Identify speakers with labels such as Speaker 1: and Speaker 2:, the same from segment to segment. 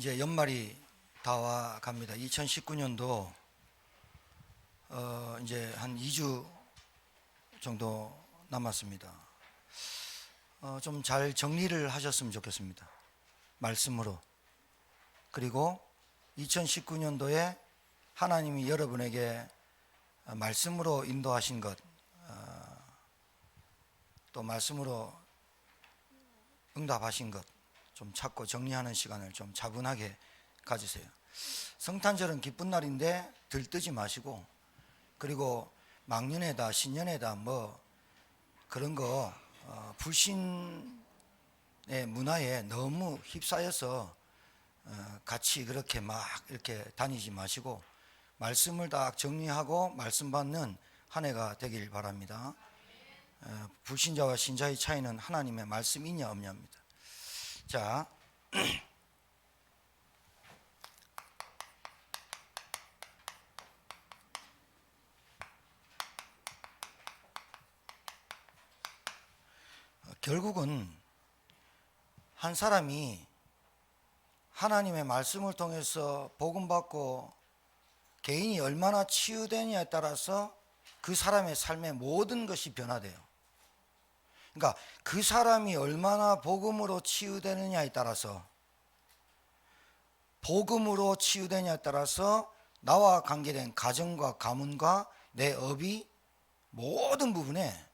Speaker 1: 이제 연말이 다 와 갑니다. 2019년도 이제 한 2주 정도 남았습니다. 좀 잘 정리를 하셨으면 좋겠습니다. 말씀으로. 그리고 2019년도에 하나님이 여러분에게 말씀으로 인도하신 것, 또 말씀으로 응답하신 것 좀 찾고 정리하는 시간을 좀 차분하게 가지세요. 성탄절은 기쁜 날인데 들뜨지 마시고, 그리고 망년에다 신년에다 뭐 그런 거 불신의 문화에 너무 휩싸여서 같이 그렇게 막 이렇게 다니지 마시고 말씀을 딱 정리하고 말씀 받는 한 해가 되길 바랍니다. 불신자와 신자의 차이는 하나님의 말씀 있냐 없냐입니다. 자, 결국은 한 사람이 하나님의 말씀을 통해서 복음받고 개인이 얼마나 치유되느냐에 따라서 그 사람의 삶의 모든 것이 변화돼요. 그러니까 그 사람이 얼마나 복음으로 치유되느냐에 따라서, 복음으로 치유되느냐에 따라서 나와 관계된 가정과 가문과 내 업이 모든 부분에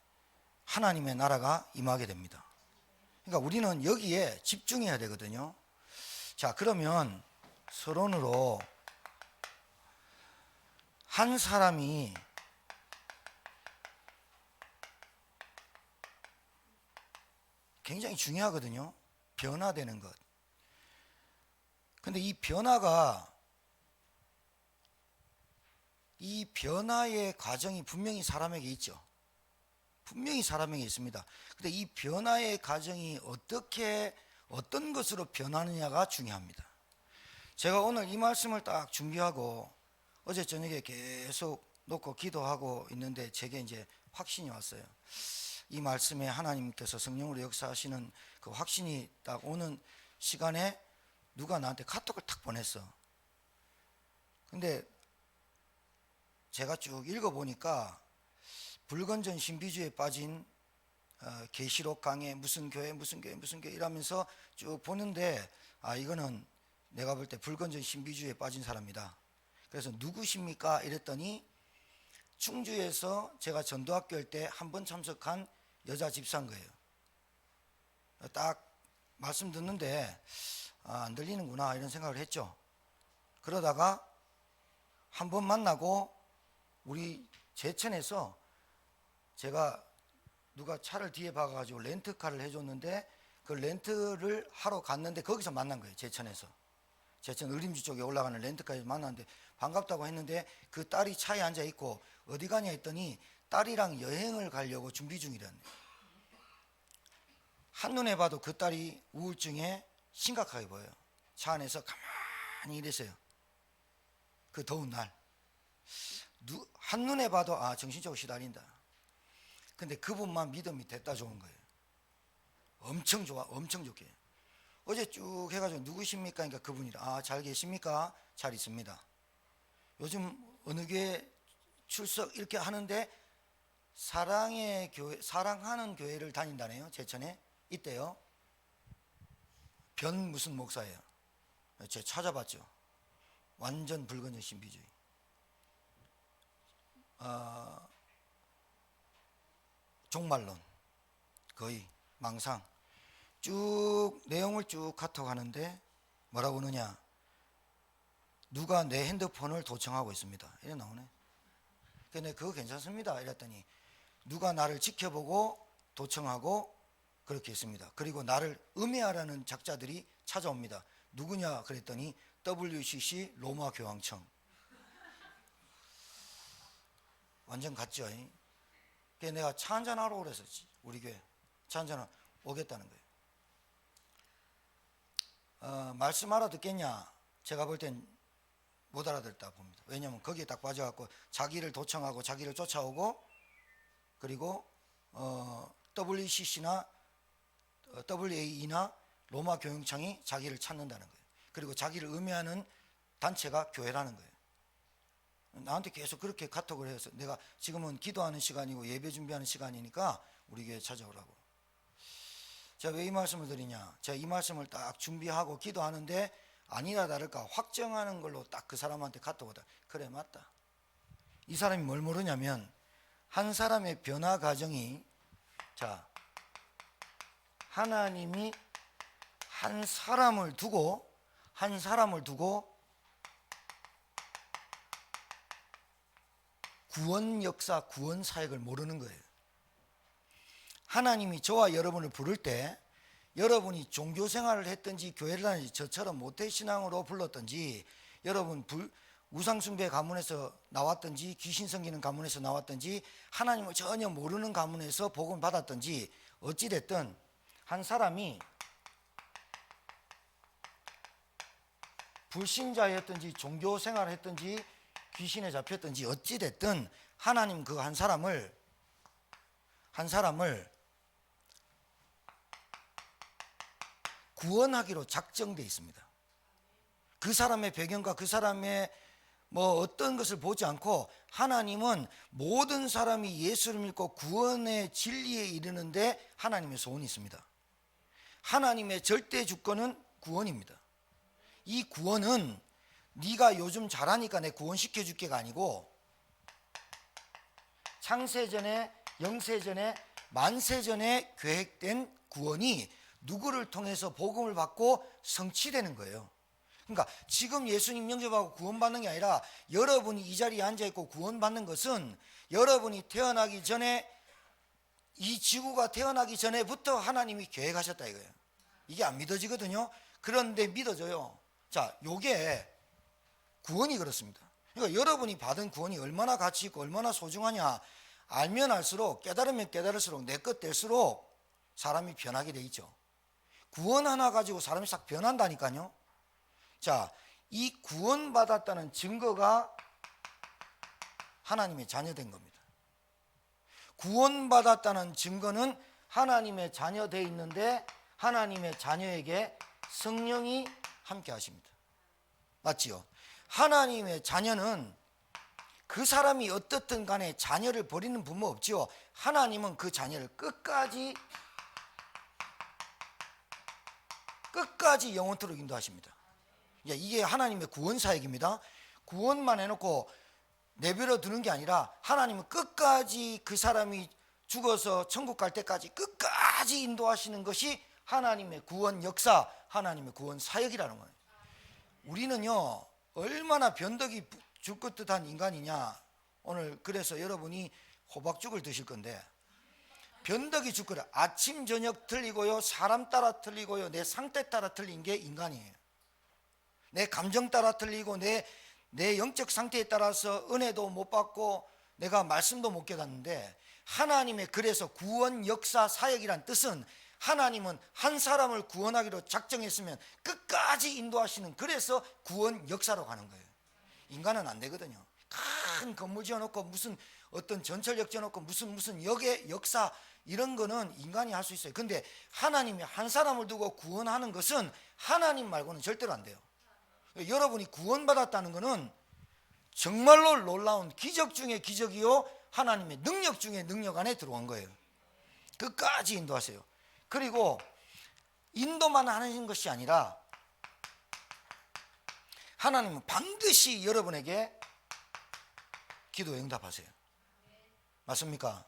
Speaker 1: 하나님의 나라가 임하게 됩니다. 그러니까 우리는 여기에 집중해야 되거든요. 자, 그러면 서론으로 한 사람이 굉장히 중요하거든요. 변화되는 것. 근데 이 변화의 과정이 분명히 사람에게 있죠. 분명히 사람에게 있습니다. 근데 이 변화의 과정이 어떤 것으로 변하느냐가 중요합니다. 제가 오늘 이 말씀을 딱 준비하고 어제 저녁에 계속 놓고 기도하고 있는데 제게 이제 확신이 왔어요. 이 말씀에 하나님께서 성령으로 역사하시는 그 확신이 딱 오는 시간에 누가 나한테 카톡을 탁 보냈어. 근데 제가 쭉 읽어보니까 불건전 신비주의에 빠진 계시록 강해 무슨 교회 이러면서 쭉 보는데, 이거는 내가 볼 때 불건전 신비주의에 빠진 사람이다. 그래서 누구십니까? 이랬더니 충주에서 제가 전도학교 할 때 한 번 참석한 여자 집사인 거예요. 딱 말씀 듣는데 안 들리는구나 이런 생각을 했죠. 그러다가 한 번 만나고 우리 제천에서 제가 누가 차를 뒤에 박아가지고 렌트카를 해줬는데 그 렌트를 하러 갔는데 거기서 만난 거예요. 제천에서. 제천 의림주 쪽에 올라가는 렌트카에서 만났는데 반갑다고 했는데 그 딸이 차에 앉아 있고 어디 가냐 했더니 딸이랑 여행을 가려고 준비 중이라네. 한눈에 봐도 그 딸이 우울증에 심각하게 보여요. 차 안에서 가만히 이랬어요. 그 더운 날 한눈에 봐도 정신적으로 시달린다. 근데 그분만 믿음이 됐다 좋은 거예요. 엄청 좋아, 엄청 좋게. 어제 쭉 해가지고 누구십니까? 그러니까 그분이라. 잘 계십니까? 잘 있습니다. 요즘 어느 교회 출석 이렇게 하는데 사랑의 교회, 사랑하는 교회를 다닌다네요. 제천에 있대요. 변 무슨 목사예요. 제가 찾아봤죠. 완전 불건전 신비주의. 종말론, 거의 망상. 쭉 내용을 쭉 카톡 하는데 뭐라고 하느냐, 누가 내 핸드폰을 도청하고 있습니다. 이래 나오네. 근데 그거 괜찮습니다. 이랬더니 누가 나를 지켜보고 도청하고 그렇게 했습니다. 그리고 나를 음해하라는 작자들이 찾아옵니다. 누구냐 그랬더니 WCC 로마 교황청. 완전 같죠. 그래서 내가 차 한잔 하러 그래서 우리 교회 차 한잔 오겠다는 거예요. 말씀 알아듣겠냐? 제가 볼 땐 못 알아듣다 봅니다. 왜냐하면 거기에 딱 빠져갖고 자기를 도청하고 자기를 쫓아오고, 그리고 WCC나 WAE나 로마 교육청이 자기를 찾는다는 거예요. 그리고 자기를 의미하는 단체가 교회라는 거예요. 나한테 계속 그렇게 카톡을 해서 내가 지금은 기도하는 시간이고 예배 준비하는 시간이니까 우리 교회 찾아오라고. 제가 왜 이 말씀을 드리냐, 제가 이 말씀을 딱 준비하고 기도하는데 아니나 다를까 확정하는 걸로 딱 그 사람한테 카톡 오다. 그래, 맞다. 이 사람이 뭘 모르냐면 한 사람의 변화 과정이, 자, 하나님이 한 사람을 두고 구원 역사, 구원 사역을 모르는 거예요. 하나님이 저와 여러분을 부를 때 여러분이 종교 생활을 했든지 교회를 다니든지 저처럼 모태신앙으로 불렀든지 여러분 우상숭배 가문에서 나왔든지 귀신 섬기는 가문에서 나왔든지 하나님을 전혀 모르는 가문에서 복음을 받았든지 어찌됐든 한 사람이 불신자였든지 종교 생활을 했든지 귀신에 잡혔든지 어찌됐든 하나님 그 한 사람을 구원하기로 작정되어 있습니다. 그 사람의 배경과 그 사람의 어떤 것을 보지 않고 하나님은 모든 사람이 예수를 믿고 구원의 진리에 이르는데 하나님의 소원이 있습니다. 하나님의 절대 주권은 구원입니다. 이 구원은 네가 요즘 잘하니까 내 구원시켜 줄게가 아니고 창세전에, 영세전에, 만세전에 계획된 구원이 누구를 통해서 복음을 받고 성취되는 거예요. 그러니까 지금 예수님 영접하고 구원받는 게 아니라 여러분이 이 자리에 앉아있고 구원받는 것은 여러분이 태어나기 전에, 이 지구가 태어나기 전에부터 하나님이 계획하셨다 이거예요. 이게 안 믿어지거든요. 그런데 믿어져요. 자, 요게 구원이 그렇습니다. 그러니까 여러분이 받은 구원이 얼마나 가치 있고 얼마나 소중하냐 알면 알수록, 깨달으면 깨달을수록, 내 것 될수록 사람이 변하게 돼 있죠. 구원 하나 가지고 사람이 싹 변한다니까요. 자, 이 구원받았다는 증거가 하나님의 자녀된 겁니다. 구원받았다는 증거는 하나님의 자녀되어 있는데 하나님의 자녀에게 성령이 함께 하십니다. 맞지요? 하나님의 자녀는 그 사람이 어떻든 간에 자녀를 버리는 부모 없지요. 하나님은 그 자녀를 끝까지 영원토록 인도하십니다. 이게 하나님의 구원 사역입니다. 구원만 해놓고 내버려 두는 게 아니라 하나님은 끝까지 그 사람이 죽어서 천국 갈 때까지 끝까지 인도하시는 것이 하나님의 구원 역사, 하나님의 구원 사역이라는 거예요. 우리는요 얼마나 변덕이 죽을 듯한 인간이냐. 오늘 그래서 여러분이 호박죽을 드실 건데 변덕이 죽거라. 아침 저녁 틀리고요, 사람 따라 틀리고요, 내 상태 따라 틀린 게 인간이에요. 내 감정 따라 틀리고 내 영적 상태에 따라서 은혜도 못 받고 내가 말씀도 못 깨닫는데, 하나님의 그래서 구원 역사 사역이란 뜻은 하나님은 한 사람을 구원하기로 작정했으면 끝까지 인도하시는, 그래서 구원 역사로 가는 거예요. 인간은 안 되거든요. 큰 건물 지어놓고 무슨 어떤 전철역 지어놓고 무슨 역의 역사 이런 거는 인간이 할 수 있어요. 근데 하나님이 한 사람을 두고 구원하는 것은 하나님 말고는 절대로 안 돼요. 여러분이 구원받았다는 것은 정말로 놀라운 기적 중에 기적이요, 하나님의 능력 중에 능력 안에 들어온 거예요. 끝까지 인도하세요. 그리고 인도만 하는 것이 아니라 하나님은 반드시 여러분에게 기도 응답하세요. 맞습니까?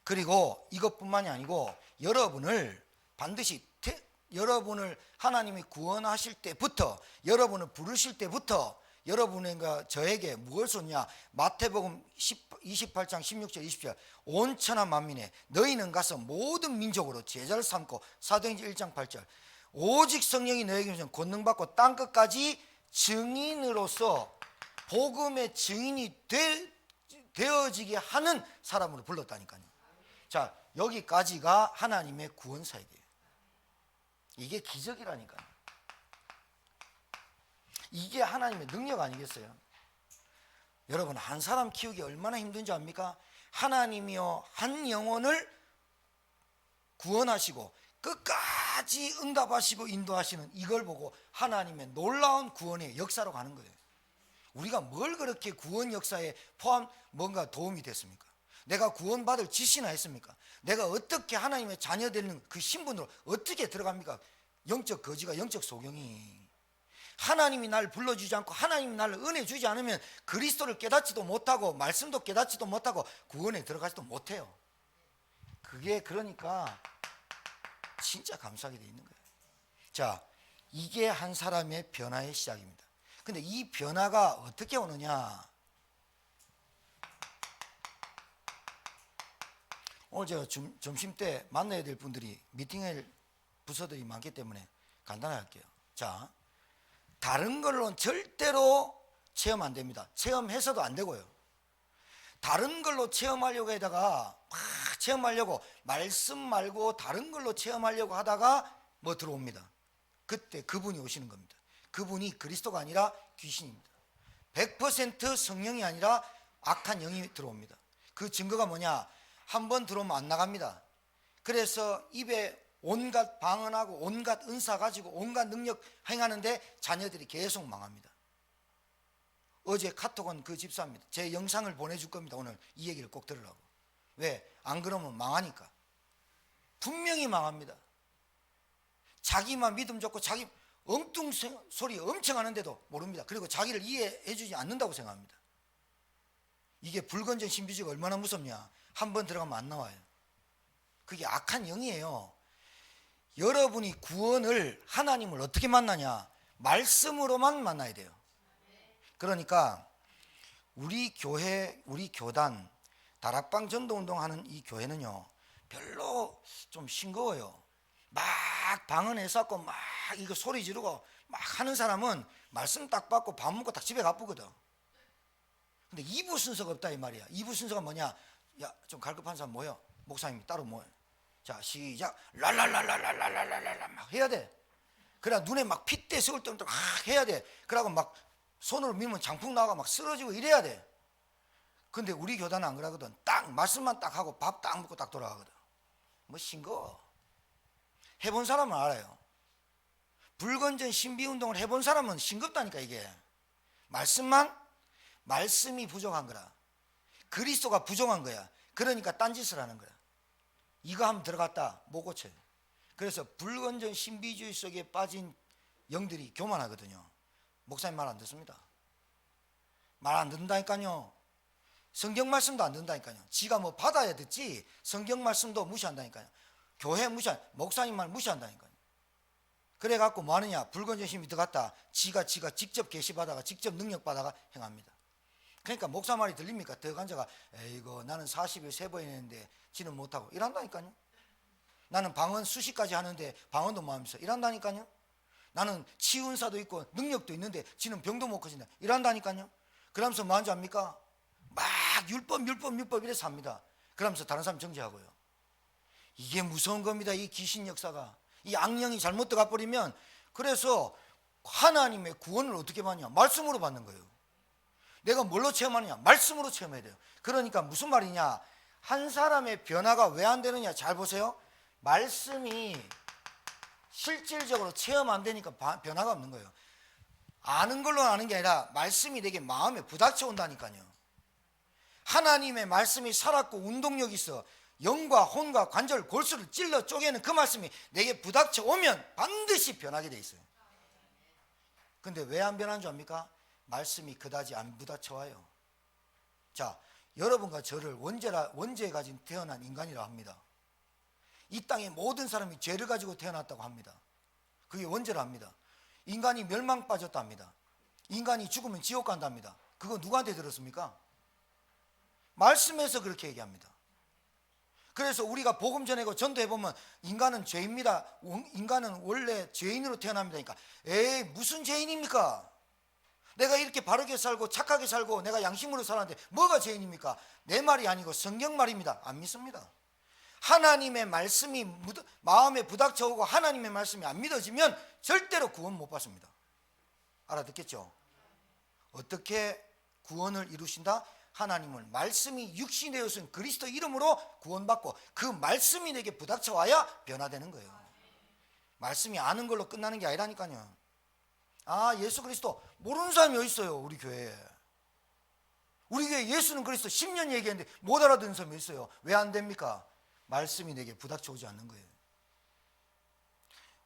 Speaker 1: 그리고 이것뿐만이 아니고 여러분을 반드시 여러분을 하나님이 구원하실 때부터, 여러분을 부르실 때부터 여러분과 저에게 무엇을 줬냐. 마태복음 28장 16절 20절 온 천하 만민에 너희는 가서 모든 민족으로 제자를 삼고, 사도행전 1장 8절 오직 성령이 너에게 주신 권능받고 땅끝까지 증인으로서 복음의 증인이 되어지게 하는 사람으로 불렀다니까요. 자, 여기까지가 하나님의 구원 사역이에요. 이게 기적이라니까요. 이게 하나님의 능력 아니겠어요? 여러분, 한 사람 키우기 얼마나 힘든지 압니까? 하나님이요 한 영혼을 구원하시고 끝까지 끝까지 응답하시고 인도하시는 이걸 보고 하나님의 놀라운 구원의 역사로 가는 거예요. 우리가 뭘 그렇게 구원 역사에 뭔가 도움이 됐습니까? 내가 구원받을 지시나 했습니까? 내가 어떻게 하나님의 자녀 되는 그 신분으로 어떻게 들어갑니까? 영적 거지가 영적 소경이. 하나님이 날 불러주지 않고 하나님이 날 은혜 주지 않으면 그리스도를 깨닫지도 못하고 말씀도 깨닫지도 못하고 구원에 들어가지도 못해요. 그게 그러니까 진짜 감사하게 돼 있는 거예요. 자, 이게 한 사람의 변화의 시작입니다. 근데 이 변화가 어떻게 오느냐? 오늘 제가 점심 때 만나야 될 분들이 미팅할 부서들이 많기 때문에 간단하게 할게요. 자, 다른 걸로는 절대로 체험 안 됩니다. 체험해서도 안 되고요. 다른 걸로 체험하려고 하다가 막 체험하려고 말씀 말고 다른 걸로 체험하려고 하다가 뭐 들어옵니다. 그때 그분이 오시는 겁니다. 그분이 그리스도가 아니라 귀신입니다. 100% 성령이 아니라 악한 영이 들어옵니다. 그 증거가 뭐냐? 한번 들어오면 안 나갑니다. 그래서 입에 온갖 방언하고 온갖 은사 가지고 온갖 능력 행하는데 자녀들이 계속 망합니다. 어제 카톡은 그 집사입니다. 제 영상을 보내줄 겁니다. 오늘 이 얘기를 꼭 들으라고. 왜? 안 그러면 망하니까. 분명히 망합니다. 자기만 믿음 좋고 자기 엉뚱 소리 엄청 하는데도 모릅니다. 그리고 자기를 이해해 주지 않는다고 생각합니다. 이게 불건전 신비주의가 얼마나 무섭냐. 한번 들어가면 안 나와요. 그게 악한 영이에요. 여러분이 구원을 하나님을 어떻게 만나냐? 말씀으로만 만나야 돼요. 그러니까 우리 교회, 우리 교단, 다락방 전도운동 하는 이 교회는요 별로 좀 싱거워요. 막 방언해 쌓고 막 이거 소리 지르고 막 하는 사람은 말씀 딱 받고 밥 먹고 딱 집에 가쁘거든. 근데 2부 순서가 없다 이 말이야. 2부 순서가 뭐냐? 야, 좀 갈급한 사람 모여. 목사님이 따로 모여. 자, 시작. 랄랄랄랄랄랄랄랄랄 막 해야 돼. 그래 눈에 막 핏대 세울 때부터 막 해야 돼. 그러고 막 손으로 밀면 장풍 나가 막 쓰러지고 이래야 돼. 근데 우리 교단은 안 그러거든. 딱 말씀만 딱 하고 밥 딱 먹고 딱 돌아가거든. 뭐 싱거워. 해본 사람은 알아요. 불건전 신비운동을 해본 사람은 싱겁다니까 이게. 말씀이 부족한 거라. 그리스도가 부족한 거야. 그러니까 딴짓을 하는 거야. 이거 하면 들어갔다 못 고쳐요. 그래서 불건전 신비주의 속에 빠진 영들이 교만하거든요. 목사님 말 안 듣습니다. 말 안 듣는다니까요. 성경 말씀도 안 듣는다니까요. 지가 뭐 받아야 듣지 성경 말씀도 무시한다니까요. 교회 목사님 말 무시한다니까요. 그래갖고 뭐 하느냐? 불건전 신비 들어갔다 지가 직접 계시받아가 직접 능력 받아가 행합니다. 그러니까 목사 말이 들립니까? 들어간 자가 에이고 나는 40일 3번 했는데 지는 못하고 이란다니까요. 나는 방언 수십 가지 하는데 방언도 못 하면서 이란다니까요. 나는 치유은사도 있고 능력도 있는데 지는 병도 못 고친다 이란다니까요. 그러면서 뭐 하는지 압니까? 막 율법 이래서 합니다. 그러면서 다른 사람 정죄하고요. 이게 무서운 겁니다. 이 귀신 역사가. 이 악령이 잘못 들어가 버리면 그래서 하나님의 구원을 어떻게 받냐? 말씀으로 받는 거예요. 내가 뭘로 체험하느냐? 말씀으로 체험해야 돼요. 그러니까 무슨 말이냐? 한 사람의 변화가 왜 안 되느냐? 잘 보세요. 말씀이 실질적으로 체험 안 되니까 변화가 없는 거예요. 아는 걸로 아는 게 아니라 말씀이 내게 마음에 부닥쳐 온다니까요. 하나님의 말씀이 살았고 운동력이 있어. 영과 혼과 관절 골수를 찔러 쪼개는 그 말씀이 내게 부닥쳐 오면 반드시 변하게 돼 있어요. 근데 왜 안 변하는 줄 압니까? 말씀이 그다지 안 부닥쳐 와요. 자, 여러분과 저를 원죄에 가진 태어난 인간이라 합니다. 이 땅의 모든 사람이 죄를 가지고 태어났다고 합니다. 그게 원죄라 합니다. 인간이 멸망 빠졌다 합니다. 인간이 죽으면 지옥 간답니다. 그거 누구한테 들었습니까? 말씀에서 그렇게 얘기합니다. 그래서 우리가 복음 전하고 전도해보면 인간은 죄입니다. 인간은 원래 죄인으로 태어납니다. 에이 무슨 죄인입니까? 내가 이렇게 바르게 살고 착하게 살고 내가 양심으로 살았는데 뭐가 죄인입니까? 내 말이 아니고 성경 말입니다. 안 믿습니다. 하나님의 말씀이 마음에 부닥쳐 오고 하나님의 말씀이 안 믿어지면 절대로 구원 못 받습니다. 알아듣겠죠? 어떻게 구원을 이루신다? 하나님은 말씀이 육신이 되어서 그리스도 이름으로 구원받고 그 말씀이 내게 부닥쳐 와야 변화되는 거예요. 말씀이 아는 걸로 끝나는 게 아니라니까요. 아, 예수 그리스도 모르는 사람이 어디 있어요? 우리 교회에. 우리 교회 예수는 그리스도 10년 얘기했는데 못 알아듣는 사람이 있어요. 왜 안 됩니까? 말씀이 내게 부닥쳐 오지 않는 거예요.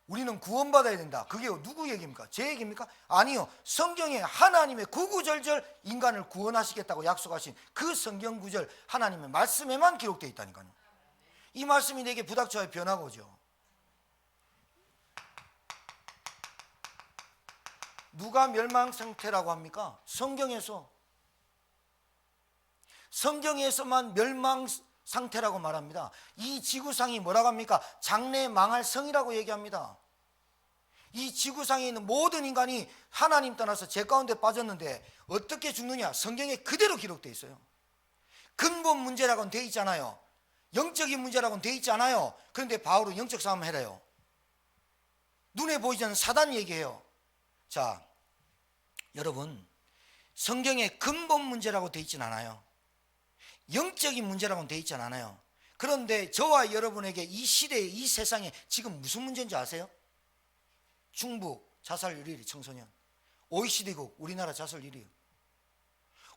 Speaker 1: 우리는 구원받아야 된다. 그게 누구 얘기입니까? 제 얘기입니까? 아니요. 성경에 하나님의 구구절절 인간을 구원하시겠다고 약속하신 그 성경 구절 하나님의 말씀에만 기록되어 있다니까요. 이 말씀이 내게 부닥쳐야 변화가 오죠. 누가 멸망 상태라고 합니까? 성경에서만 멸망 상태라고 말합니다. 이 지구상이 뭐라고 합니까? 장래 망할 성이라고 얘기합니다. 이 지구상에 있는 모든 인간이 하나님 떠나서 죄 가운데 빠졌는데 어떻게 죽느냐? 성경에 그대로 기록되어 있어요. 근본 문제라고는 되어 있잖아요. 영적인 문제라고는 되어 있지 않아요. 그런데 바울은 영적 싸움 해래요. 눈에 보이지 않는 사단 얘기해요. 자, 여러분, 성경에 근본 문제라고 되어 있진 않아요. 영적인 문제라고는 되어 있지 않아요. 그런데 저와 여러분에게 이 시대에, 이 세상에 지금 무슨 문제인지 아세요? 중북 자살률 1위 청소년, OECD국 우리나라 자살률 1위.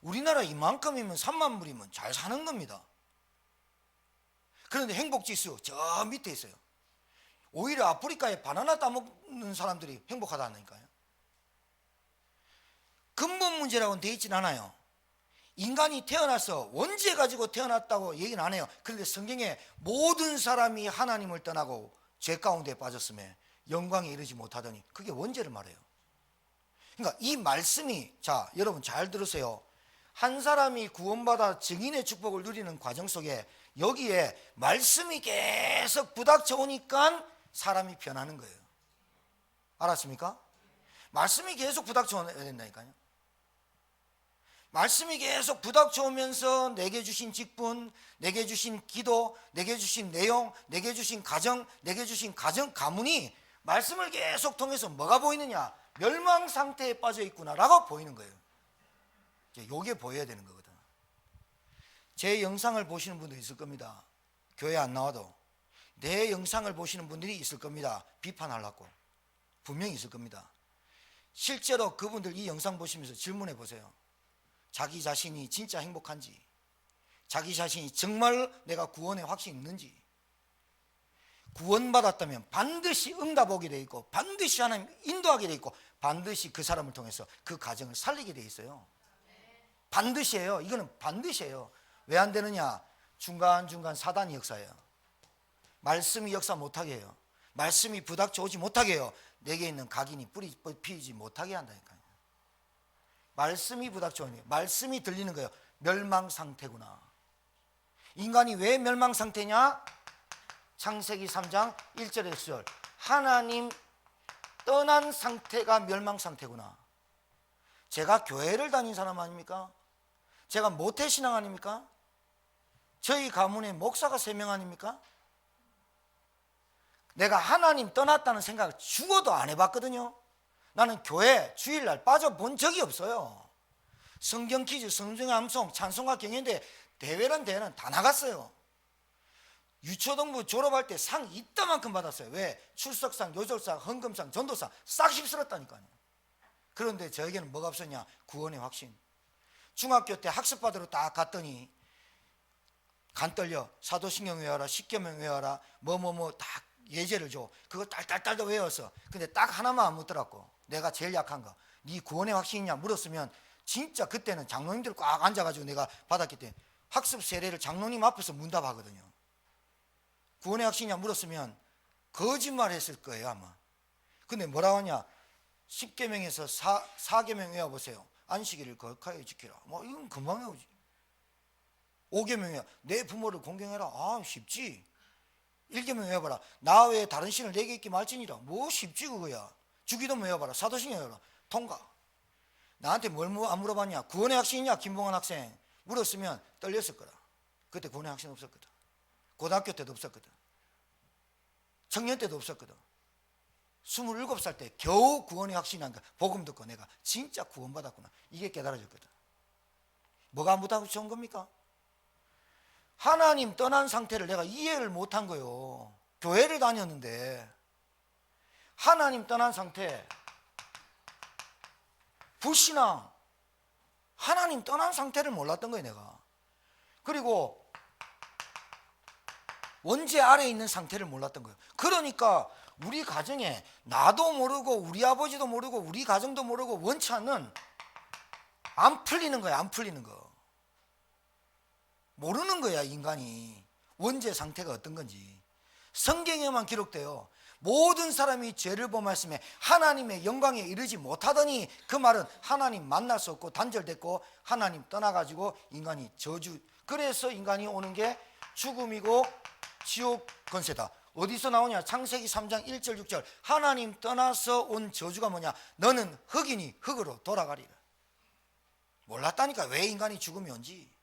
Speaker 1: 우리나라 이만큼이면 3만 불이면 잘 사는 겁니다. 그런데 행복지수 저 밑에 있어요. 오히려 아프리카에 바나나 따먹는 사람들이 행복하다니까요. 근본 문제라고는 되어 있진 않아요. 인간이 태어나서 원죄 가지고 태어났다고 얘기는 안 해요. 그런데 성경에 모든 사람이 하나님을 떠나고 죄 가운데 빠졌음에 영광에 이르지 못하더니 그게 원죄를 말해요. 그러니까 이 말씀이, 자 여러분 잘 들으세요. 한 사람이 구원받아 증인의 축복을 누리는 과정 속에 여기에 말씀이 계속 부닥쳐 오니까 사람이 변하는 거예요. 알았습니까? 말씀이 계속 부닥쳐 오야 된다니까요. 말씀이 계속 부닥쳐 오면서 내게 주신 직분, 내게 주신 기도, 내게 주신 내용, 내게 주신 가정, 내게 주신 가문이 말씀을 계속 통해서 뭐가 보이느냐? 멸망 상태에 빠져 있구나라고 보이는 거예요. 이게 보여야 되는 거거든. 제 영상을 보시는 분도 있을 겁니다. 교회 안 나와도 내 영상을 보시는 분들이 있을 겁니다. 비판하려고 분명히 있을 겁니다. 실제로 그분들 이 영상 보시면서 질문해 보세요. 자기 자신이 진짜 행복한지, 자기 자신이 정말 내가 구원의 확신이 있는지. 구원받았다면 반드시 응답하게 돼 있고 반드시 하나님 인도하게 돼 있고 반드시 그 사람을 통해서 그 가정을 살리게 돼 있어요. 반드시예요. 이거는 반드시예요. 왜 안 되느냐? 중간중간 사단이 역사해요. 말씀이 역사 못하게 해요. 말씀이 부닥쳐 오지 못하게 해요. 내게 있는 각인이 뿌리 피우지 못하게 한다니까요. 말씀이 부닥쳐 오니 말씀이 들리는 거예요. 멸망 상태구나. 인간이 왜 멸망 상태냐? 창세기 3장 1절에서 10절. 하나님 떠난 상태가 멸망 상태구나. 제가 교회를 다닌 사람 아닙니까? 제가 모태신앙 아닙니까? 저희 가문에 목사가 3명 아닙니까? 내가 하나님 떠났다는 생각을 죽어도 안 해봤거든요. 나는 교회 주일날 빠져본 적이 없어요. 성경 퀴즈, 성경 암송, 찬송가 경연대 대회란 대회는 다 나갔어요. 유초등부 졸업할 때 상 이따만큼 받았어요. 왜? 출석상, 요절상, 헌금상, 전도상 싹 휩쓸었다니까요. 그런데 저에게는 뭐가 없었냐? 구원의 확신. 중학교 때 학습받으러 딱 갔더니 간 떨려. 사도신경 외워라, 십계명 외워라, 딱 예제를 줘. 그거 딸딸딸 외웠어. 근데 딱 하나만 안 묻더라고. 내가 제일 약한 거. 네 구원의 확신이냐 물었으면 진짜 그때는 장로님들 꽉 앉아가지고 내가 받았기 때문에 학습 세례를 장로님 앞에서 문답하거든요. 구원의 확신이냐 물었으면 거짓말 했을 거예요 아마. 근데 뭐라고 하냐? 10계명에서 4계명 외워보세요. 안식일을 거룩하게 지키라. 이건 금방 외우지. 5계명 내 부모를 공경해라. 아 쉽지. 1계명 외워봐라. 나 외에 다른 신을 내게 있기 말지니라. 쉽지 그거야. 주기도 외워봐라. 사도신경 외워라. 통과. 나한테 뭘 안 물어봤냐? 구원의 확신이냐 김봉환 학생 물었으면 떨렸을 거라. 그때 구원의 확신 없었거든. 고등학교 때도 없었거든. 청년 때도 없었거든. 27살 때 겨우 구원의 확신이 난 거야. 복음 듣고 내가 진짜 구원받았구나. 이게 깨달아졌거든. 뭐가 부닥쳐 온 겁니까? 하나님 떠난 상태를 내가 이해를 못한 거예요. 교회를 다녔는데 하나님 떠난 상태, 불신앙, 하나님 떠난 상태를 몰랐던 거예요 내가. 그리고 원죄 아래에 있는 상태를 몰랐던 거예요. 그러니까 우리 가정에 나도 모르고 우리 아버지도 모르고 우리 가정도 모르고 원치 않는, 안 풀리는 거야. 안 풀리는 거 모르는 거야. 인간이 원죄 상태가 어떤 건지 성경에만 기록돼요. 모든 사람이 죄를 범하였음에 하나님의 영광에 이르지 못하더니, 그 말은 하나님 만날 수 없고 단절됐고 하나님 떠나가지고 인간이 저주, 그래서 인간이 오는 게 죽음이고 지옥 권세다. 어디서 나오냐? 창세기 3장 1절 6절. 하나님 떠나서 온 저주가 뭐냐? 너는 흙이니 흙으로 돌아가리라. 몰랐다니까. 왜 인간이 죽음이 온지.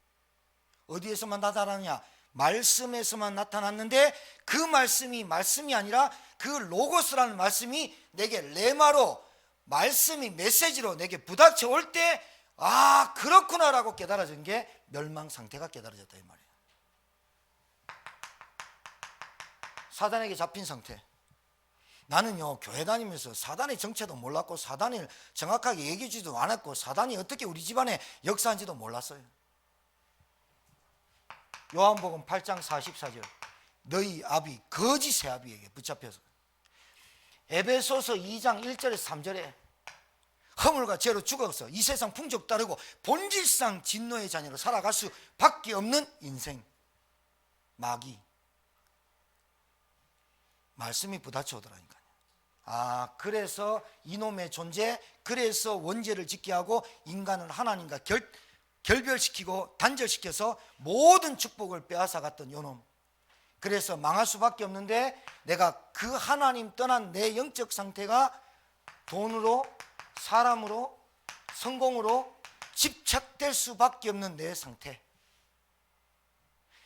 Speaker 1: 어디에서만 나타나느냐? 말씀에서만 나타났는데, 그 말씀이 말씀이 아니라 그 로고스라는 말씀이 내게 레마로, 말씀이 메시지로 내게 부닥쳐 올 때, 아 그렇구나라고 깨달아진 게 멸망 상태가 깨달아졌다 이 말이에요. 사단에게 잡힌 상태. 나는요 교회 다니면서 사단의 정체도 몰랐고 사단을 정확하게 얘기해주지도 않았고 사단이 어떻게 우리 집안에 역사한지도 몰랐어요. 요한복음 8장 44절. 너희 아비 거짓의 아비에게 붙잡혀서. 에베소서 2장 1절에서 3절에 허물과 죄로 죽어서 이 세상 풍족 따르고 본질상 진노의 자녀로 살아갈 수밖에 없는 인생, 마귀, 말씀이 부딪혀 오더라니까요. 아 그래서 이놈의 존재, 그래서 원죄를 짓게 하고 인간을 하나님과 결별시키고 단절시켜서 모든 축복을 빼앗아갔던 요놈. 그래서 망할 수밖에 없는데, 내가 그 하나님 떠난 내 영적 상태가 돈으로, 사람으로, 성공으로 집착될 수밖에 없는 내 상태.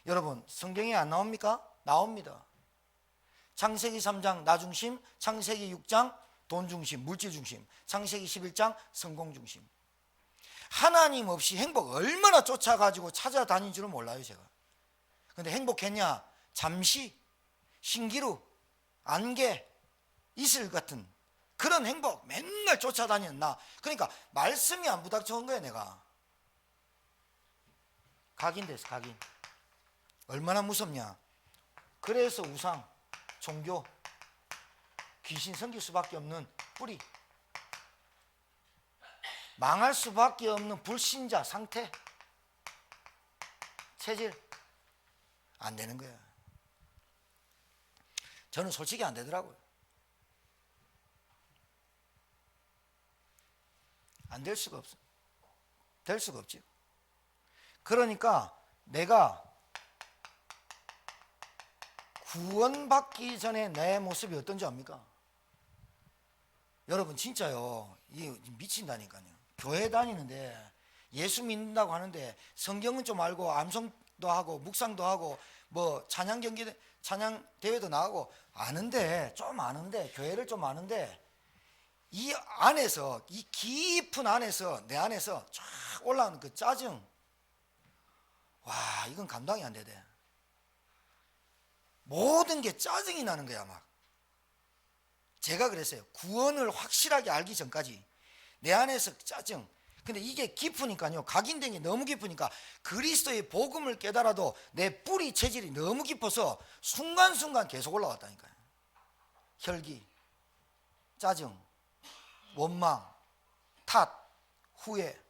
Speaker 1: 여러분 성경에 안 나옵니까? 나옵니다. 창세기 3장 나 중심, 창세기 6장 돈 중심, 물질 중심, 창세기 11장 성공 중심. 하나님 없이 행복 얼마나 쫓아가지고 찾아다닌 줄은 몰라요 제가. 근데 행복했냐? 잠시, 신기루, 안개, 이슬 같은 그런 행복 맨날 쫓아다니는 나. 그러니까 말씀이 안 부닥쳐온 거야 내가. 각인 됐어. 각인. 얼마나 무섭냐. 그래서 우상, 종교, 귀신 섬길 수밖에 없는 뿌리, 망할 수밖에 없는 불신자 상태, 체질. 안 되는 거야. 저는 솔직히 안 되더라고요. 안 될 수가 없어. 될 수가 없지. 그러니까 내가 구원받기 전에 내 모습이 어떤지 압니까? 여러분 진짜요, 이 미친다니까요. 교회 다니는데 예수 믿는다고 하는데 성경은 좀 알고 암송도 하고 묵상도 하고 뭐 찬양 경기, 찬양 대회도 나가고 아는데, 좀 아는데, 교회를 좀 아는데, 이 안에서, 이 깊은 안에서, 내 안에서 쫙 올라오는 그 짜증, 와 이건 감당이 안 되대. 모든 게 짜증이 나는 거야 막. 제가 그랬어요. 구원을 확실하게 알기 전까지 내 안에서 짜증. 근데 이게 깊으니까요, 각인된 게 너무 깊으니까 그리스도의 복음을 깨달아도 내 뿌리 체질이 너무 깊어서 순간순간 계속 올라왔다니까요. 혈기, 짜증, 원망, 탓, 후회.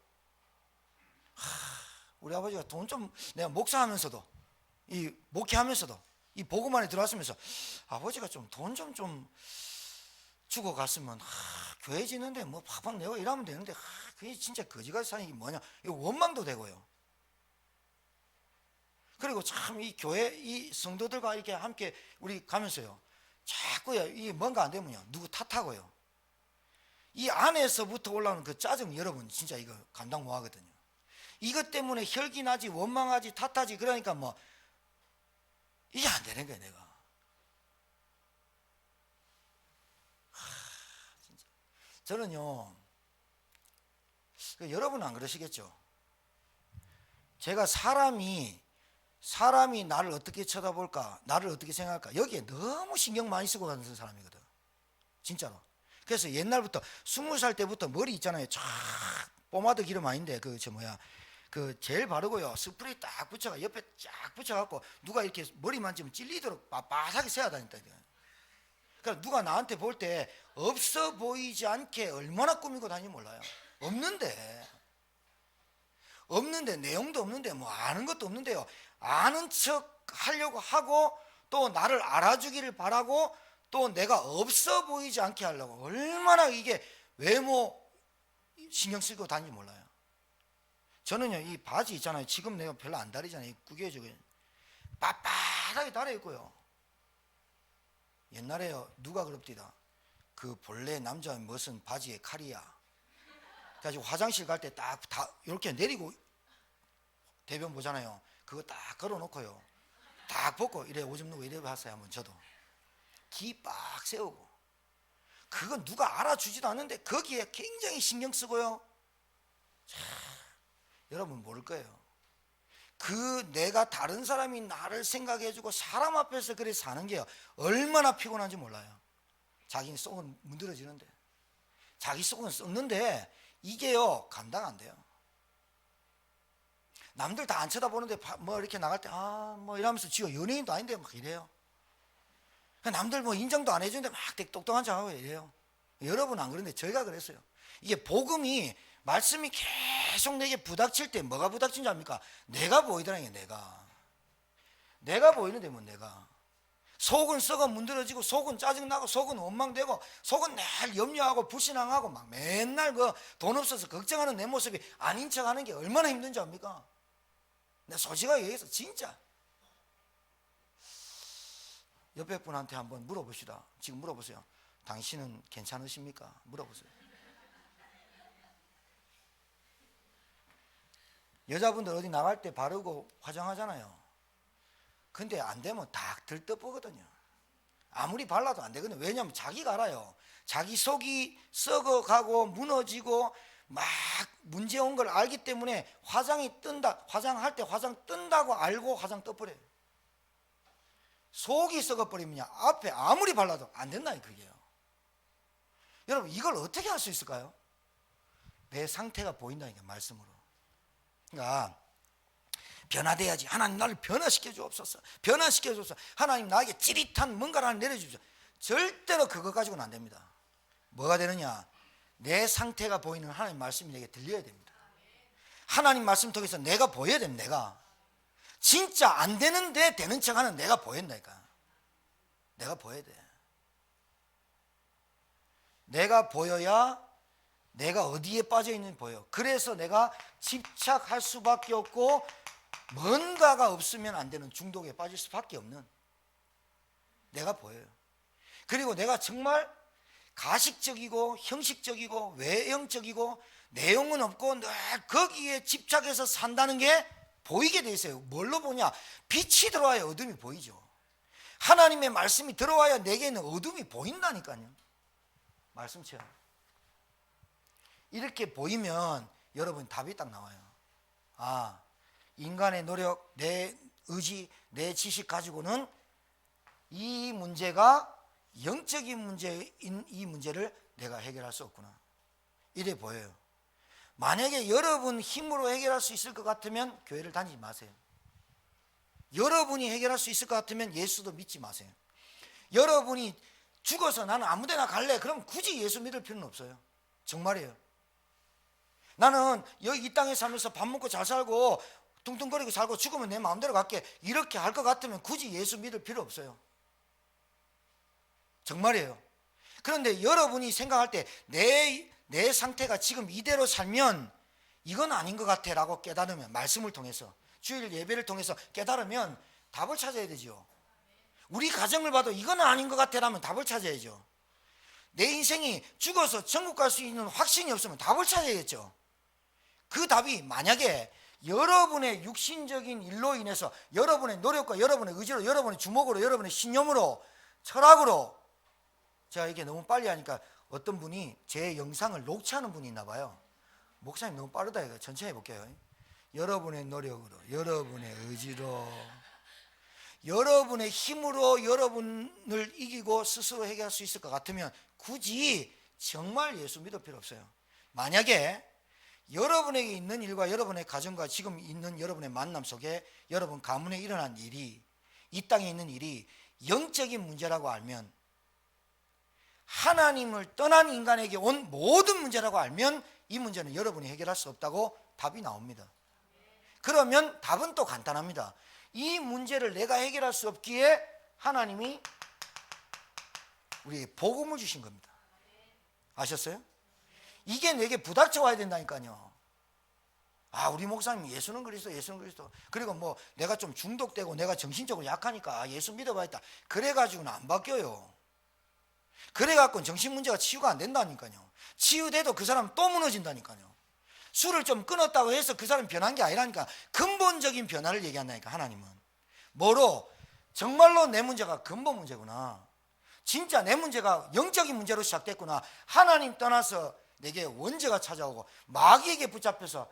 Speaker 1: 우리 아버지가 돈 좀, 내가 목사하면서도, 이 목회하면서도, 이 복음 안에 들어왔으면서 아버지가 좀 돈 좀 주고 갔으면 교회 지는데 뭐 팍팍 내고 이러면 되는데 그게 진짜 거지같이 사는 게 뭐냐, 이거 원망도 되고요. 그리고 참 이 교회 이 성도들과 이렇게 함께 우리 가면서요, 자꾸요 이 뭔가 안 되면요 누구 탓하고요, 이 안에서부터 올라오는 그 짜증, 여러분 진짜 이거 감당 못 하거든요. 이것 때문에 혈기 나지, 원망하지, 탓하지. 그러니까 뭐 이게 안 되는 거예요 내가. 진짜. 저는요, 여러분은 안 그러시겠죠. 제가 사람이 나를 어떻게 쳐다볼까, 나를 어떻게 생각할까, 여기에 너무 신경 많이 쓰고 가는 사람이거든. 진짜로. 그래서 옛날부터 20살 때부터 머리 있잖아요. 쫙 포마드 기름 아닌데 그 젤 바르고요. 스프레이 딱 붙여가 옆에 쫙 붙여갖고 누가 이렇게 머리 만지면 찔리도록 바삭하게 세야 다닌다. 그러니까 누가 나한테 볼 때 없어 보이지 않게 얼마나 꾸미고 다니는지 몰라요. 없는데 내용도 없는데 뭐 아는 것도 없는데요. 아는 척 하려고 하고 또 나를 알아주기를 바라고 또 내가 없어 보이지 않게 하려고 얼마나 이게 외모 신경 쓰고 다니는지 몰라요. 저는요 이 바지 있잖아요. 지금 내가 별로 안 다리잖아요. 구겨지고 빳빳하게 달아있고요. 옛날에요 누가 그럽디다. 그 본래 남자의 멋은 바지에 칼이야. 그래가지고 화장실 갈 때 딱 다 이렇게 내리고 대변 보잖아요. 그거 딱 걸어놓고요. 딱 벗고 이래 오줌 누고 이래 봤어요. 한번 저도 기 빡 세우고. 그건 누가 알아주지도 않는데 거기에 굉장히 신경 쓰고요. 자, 여러분 모를 거예요. 그 내가 다른 사람이 나를 생각해주고 사람 앞에서 그래 사는 게요 얼마나 피곤한지 몰라요. 자기 속은 문드러지는데 자기 속은 썩는데 이게요 감당 안 돼요. 남들 다 안 쳐다보는데 뭐 이렇게 나갈 때 뭐 이러면서 지가 연예인도 아닌데 막 이래요. 남들 뭐 인정도 안 해주는데 막 되게 똑똑한 척하고 이래요. 여러분 안 그런데 저희가 그랬어요. 이게 복음이 말씀이 계속 내게 부닥칠 때 뭐가 부닥친 줄 압니까? 내가 보이더라니요. 내가 보이는데 뭐 내가 속은 썩어 문드러지고 속은 짜증나고 속은 원망되고 속은 늘 염려하고 불신앙하고 막 맨날 그 돈 없어서 걱정하는 내 모습이 아닌 척하는 게 얼마나 힘든지 압니까? 내가 솔직하게 얘기해서 진짜 옆에 분한테 한번 물어봅시다. 지금 물어보세요. 당신은 괜찮으십니까? 물어보세요. 여자분들 어디 나갈 때 바르고 화장하잖아요. 근데 안 되면 다 들떠보거든요. 아무리 발라도 안 되거든요. 왜냐하면 자기가 알아요. 자기 속이 썩어가고 무너지고 막 문제 온 걸 알기 때문에 화장이 뜬다. 화장할 때 화장 뜬다고 알고 화장 떠버려요. 속이 썩어버리면 앞에 아무리 발라도 안 된다니 그게요. 여러분 이걸 어떻게 할 수 있을까요? 내 상태가 보인다니까 말씀으로. 그러니까 변화돼야지. 하나님 나를 변화시켜 주옵소서. 변화시켜 주옵소서. 하나님 나에게 찌릿한 뭔가를 하나 내려주십시오. 절대로 그거 가지고는 안 됩니다. 뭐가 되느냐? 내 상태가 보이는 하나님 말씀이 내게 들려야 됩니다. 하나님 말씀 통해서 내가 보여야 됩니다. 내가 진짜 안 되는데 되는 척하는 내가 보인다니까. 내가 보여야 돼. 내가 보여야 내가 어디에 빠져 있는지 보여. 그래서 내가 집착할 수밖에 없고 뭔가가 없으면 안 되는 중독에 빠질 수밖에 없는 내가 보여요. 그리고 내가 정말 가식적이고 형식적이고 외형적이고 내용은 없고 늘 거기에 집착해서 산다는 게 보이게 돼 있어요. 뭘로 보냐? 빛이 들어와야 어둠이 보이죠. 하나님의 말씀이 들어와야 내게는 어둠이 보인다니까요. 말씀처럼 이렇게 보이면 여러분 답이 딱 나와요. 인간의 노력, 내 의지, 내 지식 가지고는 이 문제가 영적인 문제인 이 문제를 내가 해결할 수 없구나. 이래 보여요. 만약에 여러분 힘으로 해결할 수 있을 것 같으면 교회를 다니지 마세요. 여러분이 해결할 수 있을 것 같으면 예수도 믿지 마세요. 여러분이 죽어서 나는 아무 데나 갈래. 그럼 굳이 예수 믿을 필요는 없어요. 정말이에요. 나는 여기 이 땅에 살면서 밥 먹고 잘 살고 뚱뚱거리고 살고 죽으면 내 마음대로 갈게. 이렇게 할 것 같으면 굳이 예수 믿을 필요 없어요. 정말이에요. 그런데 여러분이 생각할 때 내 상태가 지금 이대로 살면 이건 아닌 것 같아 라고 깨달으면, 말씀을 통해서 주일 예배를 통해서 깨달으면 답을 찾아야 되죠. 우리 가정을 봐도 이건 아닌 것 같아 라면 답을 찾아야죠. 내 인생이 죽어서 천국 갈 수 있는 확신이 없으면 답을 찾아야겠죠. 그 답이 만약에 여러분의 육신적인 일로 인해서 여러분의 노력과 여러분의 의지로 여러분의 주목으로 여러분의 신념으로 철학으로, 제가 이게 너무 빨리 하니까 어떤 분이 제 영상을 녹취하는 분이 있나 봐요. 목사님 너무 빠르다 이거 천천히 해볼게요. 여러분의 노력으로 여러분의 의지로 여러분의 힘으로 여러분을 이기고 스스로 해결할 수 있을 것 같으면 굳이 정말 예수 믿을 필요 없어요. 만약에 여러분에게 있는 일과 여러분의 가정과 지금 있는 여러분의 만남 속에 여러분 가문에 일어난 일이, 이 땅에 있는 일이 영적인 문제라고 알면, 하나님을 떠난 인간에게 온 모든 문제라고 알면 이 문제는 여러분이 해결할 수 없다고 답이 나옵니다. 그러면 답은 또 간단합니다. 이 문제를 내가 해결할 수 없기에 하나님이 우리에게 복음을 주신 겁니다. 아셨어요? 이게 내게 부닥쳐 와야 된다니까요. 아, 우리 목사님 예수는 그리스도, 예수는 그리스도. 그리고 뭐 내가 좀 중독되고 내가 정신적으로 약하니까 예수 믿어봐야겠다. 그래가지고는 안 바뀌어요. 그래갖고는 정신 문제가 치유가 안 된다니까요. 치유돼도 그 사람은 또 무너진다니까요. 술을 좀 끊었다고 해서 그 사람이 변한 게 아니라니까. 근본적인 변화를 얘기한다니까, 하나님은. 뭐로? 정말로 내 문제가 근본 문제구나. 진짜 내 문제가 영적인 문제로 시작됐구나. 하나님 떠나서 내게 원죄가 찾아오고 마귀에게 붙잡혀서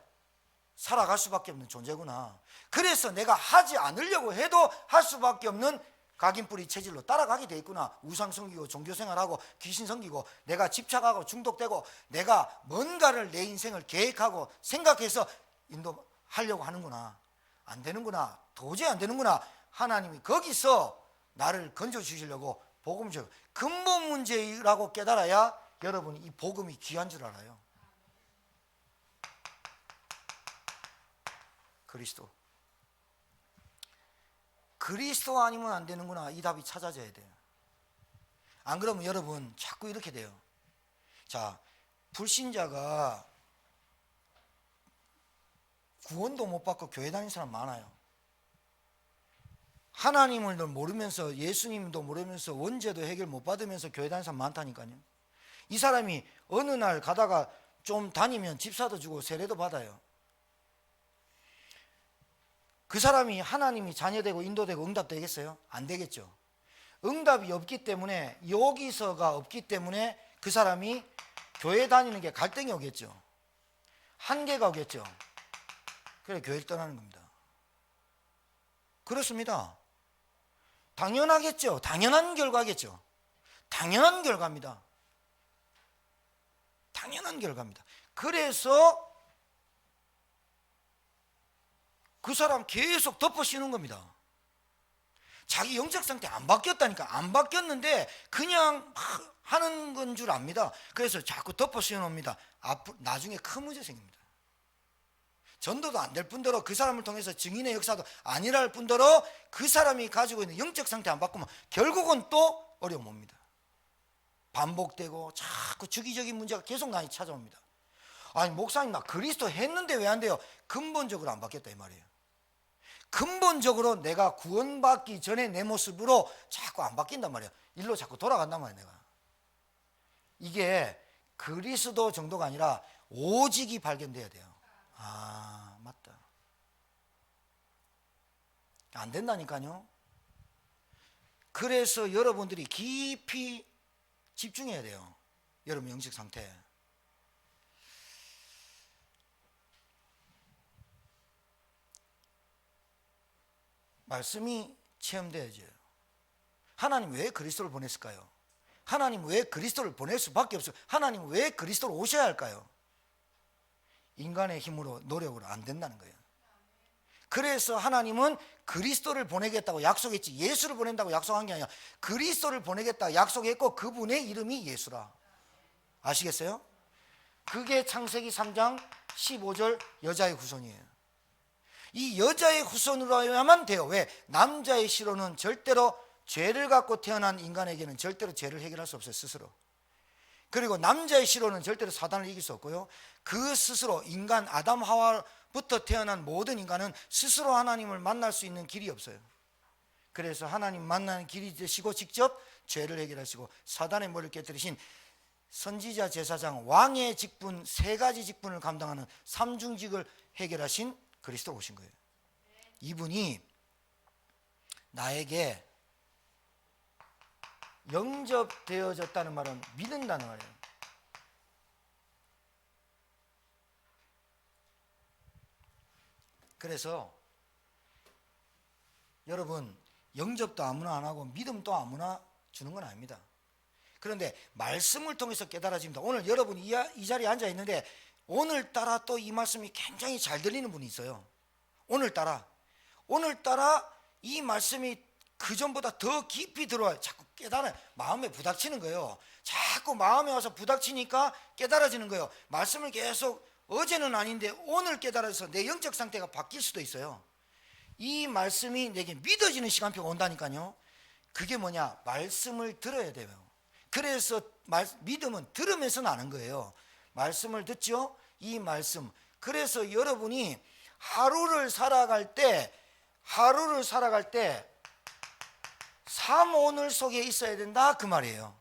Speaker 1: 살아갈 수밖에 없는 존재구나. 그래서 내가 하지 않으려고 해도 할 수밖에 없는 각인뿌리 체질로 따라가게 돼 있구나. 우상 섬기고 종교생활하고 귀신 섬기고 내가 집착하고 중독되고 내가 뭔가를 내 인생을 계획하고 생각해서 인도하려고 하는구나. 안 되는구나. 도저히 안 되는구나. 하나님이 거기서 나를 건져주시려고 복음을 줘요. 근본 문제라고 깨달아야 여러분이 이 복음이 귀한 줄 알아요. 그리스도 아니면 안 되는구나. 이 답이 찾아져야 돼요. 안 그러면 여러분 자꾸 이렇게 돼요. 자, 불신자가 구원도 못 받고 교회 다니는 사람 많아요. 하나님을 모르면서 예수님도 모르면서 원죄도 해결 못 받으면서 교회 다니는 사람 많다니까요. 이 사람이 어느 날 가다가 좀 다니면 집사도 주고 세례도 받아요. 그 사람이 하나님이 자녀되고 인도되고 응답되겠어요? 안 되겠죠. 응답이 없기 때문에, 여기서가 없기 때문에 그 사람이 교회 다니는 게 갈등이 오겠죠. 한계가 오겠죠. 그래 교회를 떠나는 겁니다. 그렇습니다. 당연하겠죠. 당연한 결과겠죠. 당연한 결과입니다. 당연한 결과입니다. 그래서 그 사람 계속 덮어 씌우는 겁니다. 자기 영적 상태 안 바뀌었다니까. 안 바뀌었는데 그냥 하는 건 줄 압니다. 그래서 자꾸 덮어 씌워놓습니다. 나중에 큰 문제 생깁니다. 전도도 안 될 뿐더러 그 사람을 통해서 증인의 역사도 아니라 할 뿐더러 그 사람이 가지고 있는 영적 상태 안 바꾸면 결국은 또 어려움 옵니다. 반복되고 자꾸 주기적인 문제가 계속 나이 찾아옵니다. 아니 목사님 나 그리스도 했는데 왜 안 돼요? 근본적으로 안 바뀌었다 이 말이에요. 근본적으로 내가 구원받기 전에 내 모습으로 자꾸 안 바뀐단 말이에요. 일로 자꾸 돌아간단 말이에요. 내가 이게 그리스도 정도가 아니라 오직이 발견돼야 돼요. 아 맞다. 안 된다니까요. 그래서 여러분들이 깊이 집중해야 돼요. 여러분 영적 상태에. 말씀이 체험되어야죠. 하나님 왜 그리스도를 보냈을까요? 하나님 왜 그리스도를 보낼 수밖에 없어요? 하나님 왜 그리스도로 오셔야 할까요? 인간의 힘으로 노력으로 안 된다는 거예요. 그래서 하나님은 그리스도를 보내겠다고 약속했지 예수를 보낸다고 약속한 게 아니라 그리스도를 보내겠다고 약속했고 그분의 이름이 예수라. 아시겠어요? 그게 창세기 3장 15절 여자의 후손이에요. 이 여자의 후손으로야만 돼요. 왜? 남자의 씨로는 절대로 죄를 갖고 태어난 인간에게는 절대로 죄를 해결할 수 없어요. 스스로. 그리고 남자의 씨로는 절대로 사단을 이길 수 없고요. 그 스스로 인간 아담 하와부터 태어난 모든 인간은 스스로 하나님을 만날 수 있는 길이 없어요. 그래서 하나님 만나는 길이 되시고 직접 죄를 해결하시고 사단의 머리를 깨뜨리신 선지자, 제사장, 왕의 직분, 세 가지 직분을 감당하는 삼중직을 해결하신 그리스도로 오신 거예요. 이분이 나에게 영접되어졌다는 말은 믿는다는 말이에요. 그래서 여러분 영접도 아무나 안 하고 믿음도 아무나 주는 건 아닙니다. 그런데 말씀을 통해서 깨달아집니다. 오늘 여러분이 이 자리에 앉아 있는데 오늘따라 또 이 말씀이 굉장히 잘 들리는 분이 있어요. 오늘따라 이 말씀이 그전보다 더 깊이 들어와요. 자꾸 깨달아요. 마음에 부닥치는 거예요. 자꾸 마음에 와서 부닥치니까 깨달아지는 거예요. 말씀을 계속 어제는 아닌데 오늘 깨달아서 내 영적 상태가 바뀔 수도 있어요. 이 말씀이 내게 믿어지는 시간표가 온다니까요. 그게 뭐냐? 말씀을 들어야 돼요. 그래서 믿음은 들으면서 나는 거예요. 말씀을 듣죠? 이 말씀. 그래서 여러분이 하루를 살아갈 때 삼오늘 속에 있어야 된다 그 말이에요.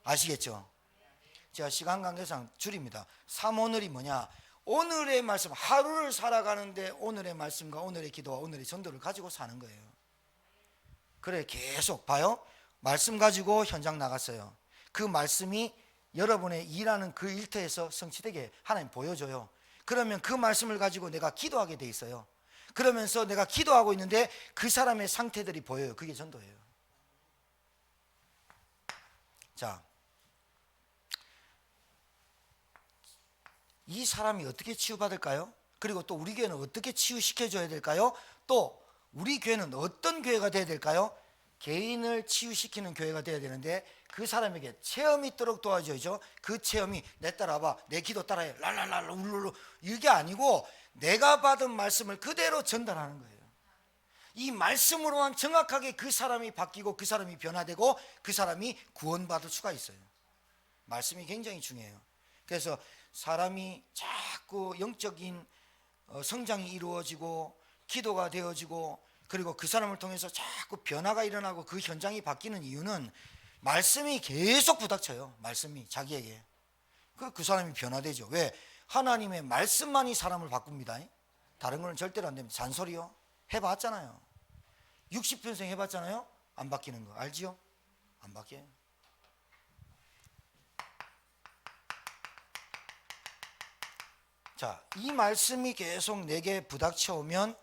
Speaker 1: 아시겠죠? 제가 시간 관계상 줄입니다. 삼오늘이 뭐냐? 오늘의 말씀, 하루를 살아가는데 오늘의 말씀과 오늘의 기도와 오늘의 전도를 가지고 사는 거예요. 그래 계속 봐요. 말씀 가지고 현장 나갔어요. 그 말씀이 여러분의 일하는 그 일터에서 성취되게 하나님 보여줘요. 그러면 그 말씀을 가지고 내가 기도하게 돼 있어요. 그러면서 내가 기도하고 있는데 그 사람의 상태들이 보여요. 그게 전도예요. 자, 이 사람이 어떻게 치유받을까요? 그리고 또 우리 교회는 어떻게 치유시켜줘야 될까요? 또 우리 교회는 어떤 교회가 돼야 될까요? 개인을 치유시키는 교회가 돼야 되는데 그 사람에게 체험이 있도록 도와줘야죠. 그 체험이 내 따라봐, 내 기도 따라해, 랄랄랄 울룰루 이게 아니고 내가 받은 말씀을 그대로 전달하는 거예요. 이 말씀으로만 정확하게 그 사람이 바뀌고 그 사람이 변화되고 그 사람이 구원받을 수가 있어요. 말씀이 굉장히 중요해요. 그래서 사람이 자꾸 영적인 성장이 이루어지고 기도가 되어지고 그리고 그 사람을 통해서 자꾸 변화가 일어나고 그 현장이 바뀌는 이유는 말씀이 계속 부닥쳐요. 말씀이 자기에게. 그 사람이 변화되죠. 왜? 하나님의 말씀만이 사람을 바꿉니다. 다른 건 절대로 안 됩니다. 잔소리요? 해봤잖아요. 60평생 해봤잖아요. 안 바뀌는 거 알지요? 안 바뀌어요. 자, 이 말씀이 계속 내게 부닥쳐 오면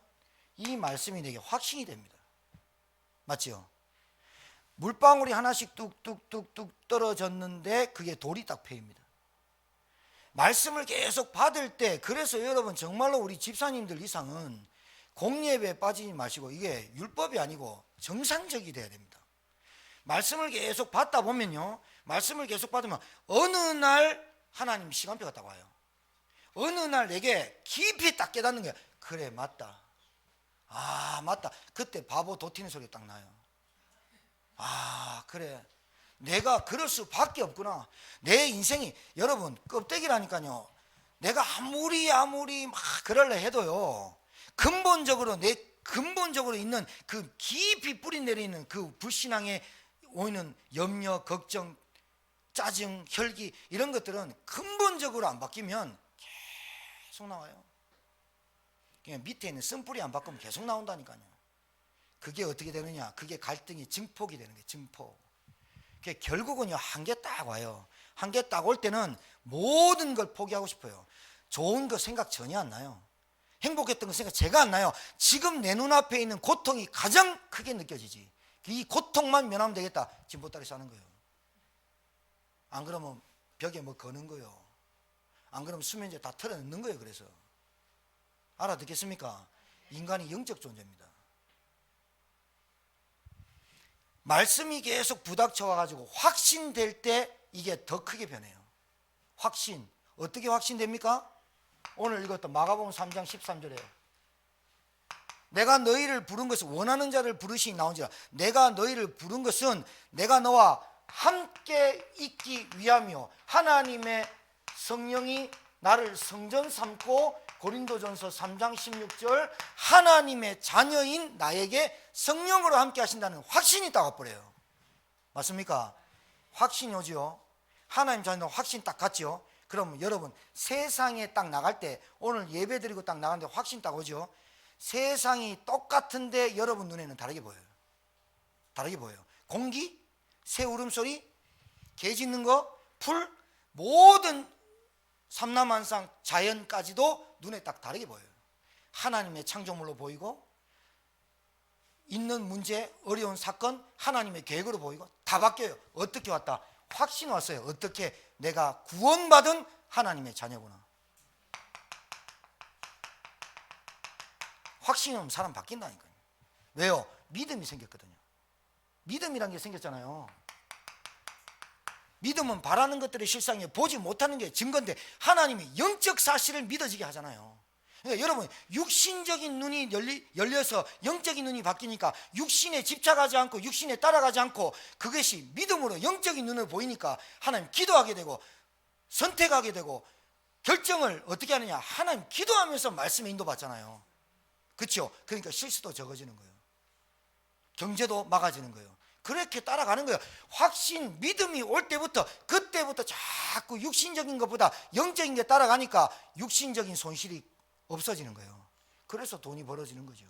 Speaker 1: 이 말씀이 내게 확신이 됩니다. 맞죠? 물방울이 하나씩 뚝뚝뚝뚝 떨어졌는데 그게 돌이 딱 패입니다. 말씀을 계속 받을 때, 그래서 여러분 정말로 우리 집사님들 이상은 공예배에 빠지지 마시고 이게 율법이 아니고 정상적이 돼야 됩니다. 말씀을 계속 받다 보면요, 말씀을 계속 받으면 어느 날 하나님 시간표가 딱 와요. 어느 날 내게 깊이 딱 깨닫는 거야. 그래, 맞다. 아, 맞다. 그때 바보 도티는 소리 딱 나요. 아, 그래, 내가 그럴 수밖에 없구나. 내 인생이, 여러분, 껍데기라니까요. 내가 아무리 막 그럴래 해도요, 근본적으로 있는 그 깊이 뿌리 내리는 그 불신앙에 오는 염려, 걱정, 짜증, 혈기 이런 것들은 근본적으로 안 바뀌면 계속 나와요. 그냥 밑에 있는 쓴뿌리 안 바꾸면 계속 나온다니까요. 그게 어떻게 되느냐? 그게 갈등이 증폭이 되는 거예요. 증폭. 그게 결국은요, 한계 딱 와요. 한계 딱 올 때는 모든 걸 포기하고 싶어요. 좋은 거 생각 전혀 안 나요. 행복했던 거 생각 제가 안 나요. 지금 내 눈앞에 있는 고통이 가장 크게 느껴지지. 이 고통만 면하면 되겠다. 지금 보따리 싸는 거예요. 안 그러면 벽에 뭐 거는 거예요. 안 그러면 수면제 다 털어넣는 거예요. 그래서 알아듣겠습니까? 인간이 영적 존재입니다. 말씀이 계속 부닥쳐 와가지고 확신될 때 이게 더 크게 변해요. 확신. 어떻게 확신됩니까? 오늘 읽었던 마가복음 3장 13절에요. 내가 너희를 부른 것은 원하는 자를 부르시니 나온지라. 내가 너희를 부른 것은 내가 너와 함께 있기 위함이요, 하나님의 성령이 나를 성전 삼고, 고린도전서 3장 16절, 하나님의 자녀인 나에게 성령으로 함께 하신다는 확신이 딱 와버려요. 맞습니까? 확신이 오죠. 하나님 자녀는 확신 딱 갔죠. 그럼 여러분 세상에 딱 나갈 때, 오늘 예배 드리고 딱 나갔는데 확신 딱 오죠. 세상이 똑같은데 여러분 눈에는 다르게 보여요. 다르게 보여요. 공기, 새 울음소리, 개 짖는 거, 풀, 모든 삼라만상 자연까지도 눈에 딱 다르게 보여요. 하나님의 창조물로 보이고 있는 문제, 어려운 사건 하나님의 계획으로 보이고 다 바뀌어요. 어떻게 왔다? 확신 왔어요. 어떻게? 내가 구원받은 하나님의 자녀구나. 확신이 오면 사람 바뀐다니까요. 왜요? 믿음이 생겼거든요. 믿음이란 게 생겼잖아요. 믿음은 바라는 것들의 실상이에요. 보지 못하는 게 증거인데 하나님이 영적 사실을 믿어지게 하잖아요. 그러니까 여러분, 육신적인 눈이 열려서 영적인 눈이 바뀌니까 육신에 집착하지 않고 육신에 따라가지 않고 그것이 믿음으로 영적인 눈을 보이니까 하나님 기도하게 되고 선택하게 되고 결정을 어떻게 하느냐? 하나님 기도하면서 말씀에 인도받잖아요. 그렇죠? 그러니까 실수도 적어지는 거예요. 경제도 막아지는 거예요. 그렇게 따라가는 거예요. 확신, 믿음이 올 때부터 그때부터 자꾸 육신적인 것보다 영적인 게 따라가니까 육신적인 손실이 없어지는 거예요. 그래서 돈이 벌어지는 거죠.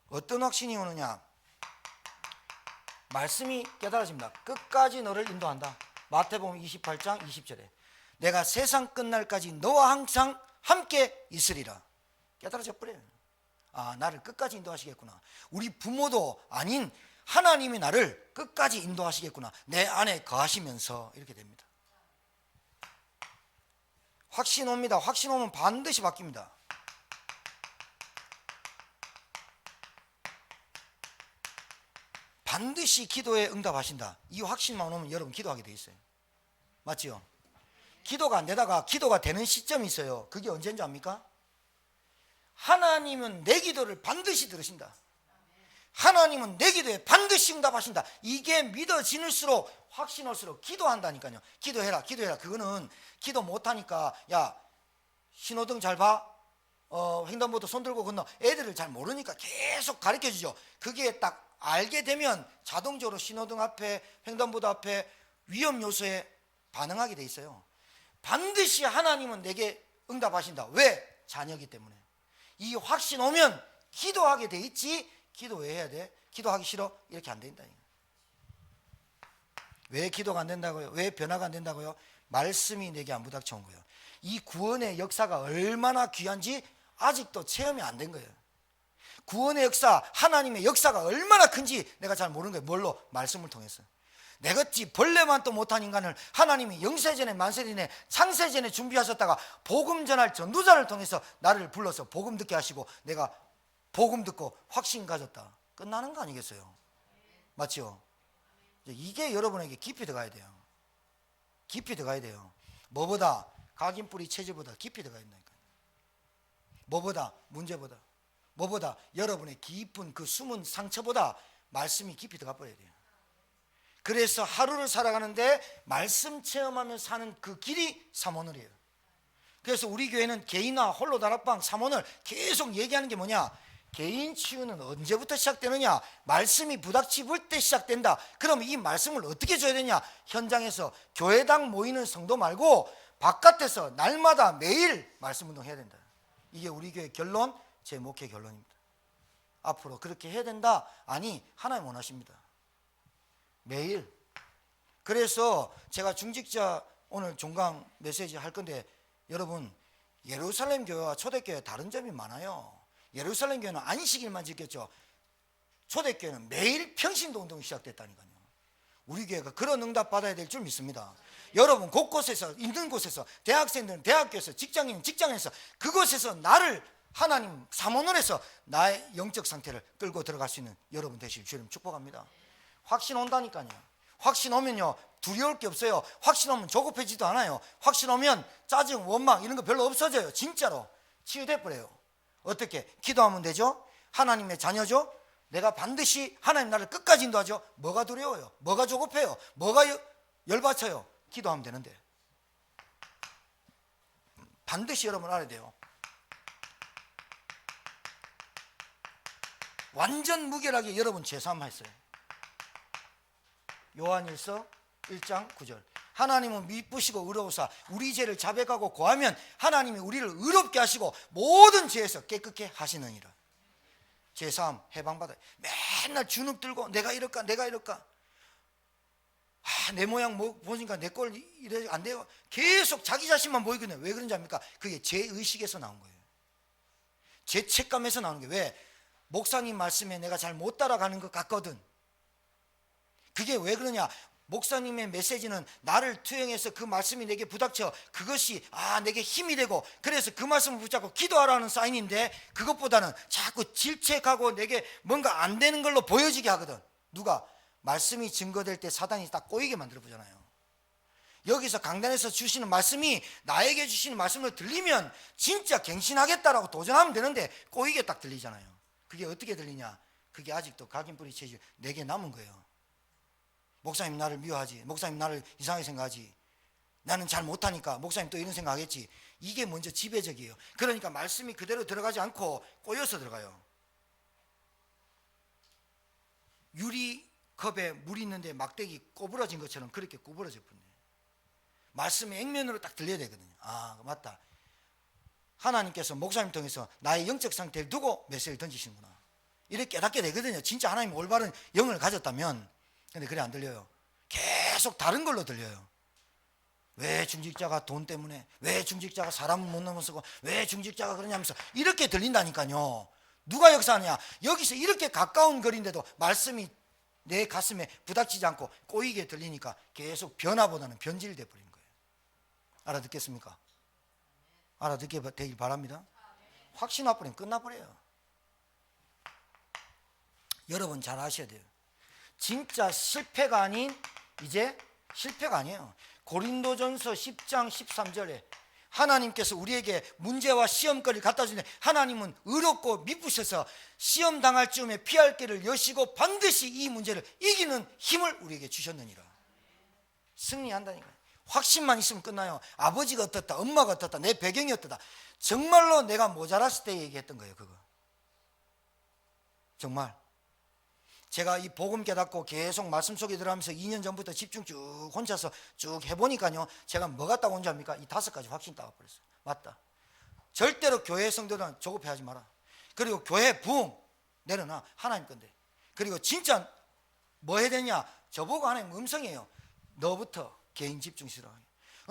Speaker 1: 어떤 확신이 오느냐? 말씀이 깨달아집니다. 끝까지 너를 인도한다. 마태복음 28장 20절에 내가 세상 끝날까지 너와 항상 함께 있으리라. 깨달아져 버려요. 아, 나를 끝까지 인도하시겠구나. 우리 부모도 아닌 하나님이 나를 끝까지 인도하시겠구나. 내 안에 거하시면서 이렇게 됩니다. 확신 옵니다. 확신 오면 반드시 바뀝니다. 반드시 기도에 응답하신다. 이 확신만 오면 여러분 기도하게 돼 있어요. 맞죠? 기도가 안 되다가 기도가 되는 시점이 있어요. 그게 언제인지 압니까? 하나님은 내 기도를 반드시 들으신다. 하나님은 내 기도에 반드시 응답하신다. 이게 믿어지는수록 확신 올수록 기도한다니까요. 기도해라, 기도해라. 그거는 기도 못하니까 야 신호등 잘 봐. 횡단보도 손 들고 건너. 애들을 잘 모르니까 계속 가르쳐주죠. 그게 딱 알게 되면 자동적으로 신호등 앞에 횡단보도 앞에 위험 요소에 반응하게 돼 있어요. 반드시 하나님은 내게 응답하신다. 왜? 자녀이기 때문에. 이 확신 오면 기도하게 돼 있지. 기도 왜 해야 돼? 기도하기 싫어? 이렇게 안 된다. 왜 기도가 안 된다고요? 왜 변화가 안 된다고요? 말씀이 내게 안 부닥쳐 온 거예요. 이 구원의 역사가 얼마나 귀한지 아직도 체험이 안 된 거예요. 구원의 역사, 하나님의 역사가 얼마나 큰지 내가 잘 모르는 거예요. 뭘로? 말씀을 통해서. 내같이 벌레만 또 못한 인간을 하나님이 영세전에 만세전에 창세전에 준비하셨다가 복음 전할 전도자를 통해서 나를 불러서 복음 듣게 하시고 내가 복음 듣고 확신 가졌다. 끝나는 거 아니겠어요? 맞죠? 이게 여러분에게 깊이 들어가야 돼요. 깊이 들어가야 돼요. 뭐보다? 각인뿌리 체질보다 깊이 들어가야 된다니까요. 뭐보다? 문제보다. 뭐보다? 여러분의 깊은 그 숨은 상처보다 말씀이 깊이 들어가 버려야 돼요. 그래서 하루를 살아가는데 말씀 체험하며 사는 그 길이 삼원을이에요. 그래서 우리 교회는 개인화 홀로 다락방 삼원을 계속 얘기하는 게 뭐냐? 개인 치유는 언제부터 시작되느냐? 말씀이 부닥칠 때 시작된다. 그럼 이 말씀을 어떻게 줘야 되냐? 현장에서 교회당 모이는 성도 말고 바깥에서 날마다 매일 말씀 운동 해야 된다. 이게 우리 교회 결론, 제 목회 결론입니다. 앞으로 그렇게 해야 된다? 아니, 하나님 원하십니다. 매일. 그래서 제가 중직자 오늘 종강 메시지 할 건데 여러분, 예루살렘 교회와 초대교회 다른 점이 많아요. 예루살렘 교회는 안식일만 지켰죠. 초대교회는 매일 평신도 운동이 시작됐다니까요. 우리 교회가 그런 응답 받아야 될 줄 믿습니다. 여러분 곳곳에서 있는 곳에서 대학생들은 대학교에서 직장인은 직장에서 그곳에서 나를 하나님 삼원을 해서 나의 영적 상태를 끌고 들어갈 수 있는 여러분 되시길 주님 축복합니다. 확신 온다니까요. 확신 오면요 두려울 게 없어요. 확신 오면 조급해지도 않아요. 확신 오면 짜증, 원망 이런 거 별로 없어져요. 진짜로 치유돼 버려요. 어떻게? 기도하면 되죠. 하나님의 자녀죠. 내가 반드시 하나님 나를 끝까지 인도하죠. 뭐가 두려워요? 뭐가 조급해요? 뭐가 열받쳐요? 기도하면 되는데. 반드시 여러분 알아야 돼요. 완전 무결하게 여러분 죄사함 했어요. 요한일서 1장 9절. 하나님은 미쁘시고 의로우사 우리 죄를 자백하고 고하면 하나님이 우리를 의롭게 하시고 모든 죄에서 깨끗게 하시느니라. 죄사함 해방받아요. 맨날 주눅 들고 내가 이럴까 내가 이럴까. 내 모양 보니까 내 꼴 이래 안 돼요. 계속 자기 자신만 보이거든요. 왜 그런지 압니까? 그게 죄의식에서 나온 거예요. 죄책감에서 나오는 게 왜? 목사님 말씀에 내가 잘 못 따라가는 것 같거든. 그게 왜 그러냐? 목사님의 메시지는 나를 투영해서 그 말씀이 내게 부닥쳐 그것이 내게 힘이 되고 그래서 그 말씀을 붙잡고 기도하라는 사인인데 그것보다는 자꾸 질책하고 내게 뭔가 안 되는 걸로 보여지게 하거든. 누가? 말씀이 증거될 때 사단이 딱 꼬이게 만들어 보잖아요. 여기서 강단에서 주시는 말씀이 나에게 주시는 말씀을 들리면 진짜 갱신하겠다라고 도전하면 되는데 꼬이게 딱 들리잖아요. 그게 어떻게 들리냐? 그게 아직도 각인 뿌리 체질 내게 남은 거예요. 목사님 나를 미워하지, 목사님 나를 이상하게 생각하지, 나는 잘 못하니까 목사님 또 이런 생각하겠지. 이게 먼저 지배적이에요. 그러니까 말씀이 그대로 들어가지 않고 꼬여서 들어가요. 유리컵에 물 있는데 막대기 꼬부러진 것처럼 그렇게 꼬부러져 버려요. 말씀이 액면으로 딱 들려야 되거든요. 맞다. 하나님께서 목사님 통해서 나의 영적 상태를 두고 메시지를 던지시는구나. 이렇게 깨닫게 되거든요. 진짜 하나님 올바른 영을 가졌다면. 근데 그래 안 들려요. 계속 다른 걸로 들려요. 왜 중직자가 돈 때문에, 왜 중직자가 사람을 못 넘어서고, 왜 중직자가 그러냐면서 이렇게 들린다니까요. 누가 역사하냐? 여기서 이렇게 가까운 거리인데도 말씀이 내 가슴에 부닥치지 않고 꼬이게 들리니까 계속 변화보다는 변질돼 버린 거예요. 알아듣겠습니까? 알아듣게 되길 바랍니다. 확신 와버리면 끝나버려요. 여러분 잘 아셔야 돼요. 진짜 실패가 아닌, 이제 실패가 아니에요. 고린도전서 10장 13절에 하나님께서 우리에게 문제와 시험거리를 갖다 주는데 하나님은 의롭고 미쁘셔서 시험 당할 즈음에 피할 길을 여시고 반드시 이 문제를 이기는 힘을 우리에게 주셨느니라. 승리한다니까요. 확신만 있으면 끝나요. 아버지가 어떻다, 엄마가 어떻다, 내 배경이 어떻다. 정말로 내가 모자랐을 때 얘기했던 거예요. 그거 정말 제가 이 복음 깨닫고 계속 말씀 속에 들어가면서 2년 전부터 집중 쭉 혼자서 쭉 해보니까요, 제가 뭐 갖다가 온 줄 압니까? 이 5가지 확신 따가버렸어요. 맞다. 절대로 교회 성도들은 조급해하지 마라. 그리고 교회 부흥 내려놔. 하나님 건데. 그리고 진짜 뭐 해야 되냐? 저보고 하나님 음성이에요. 너부터 개인 집중시라.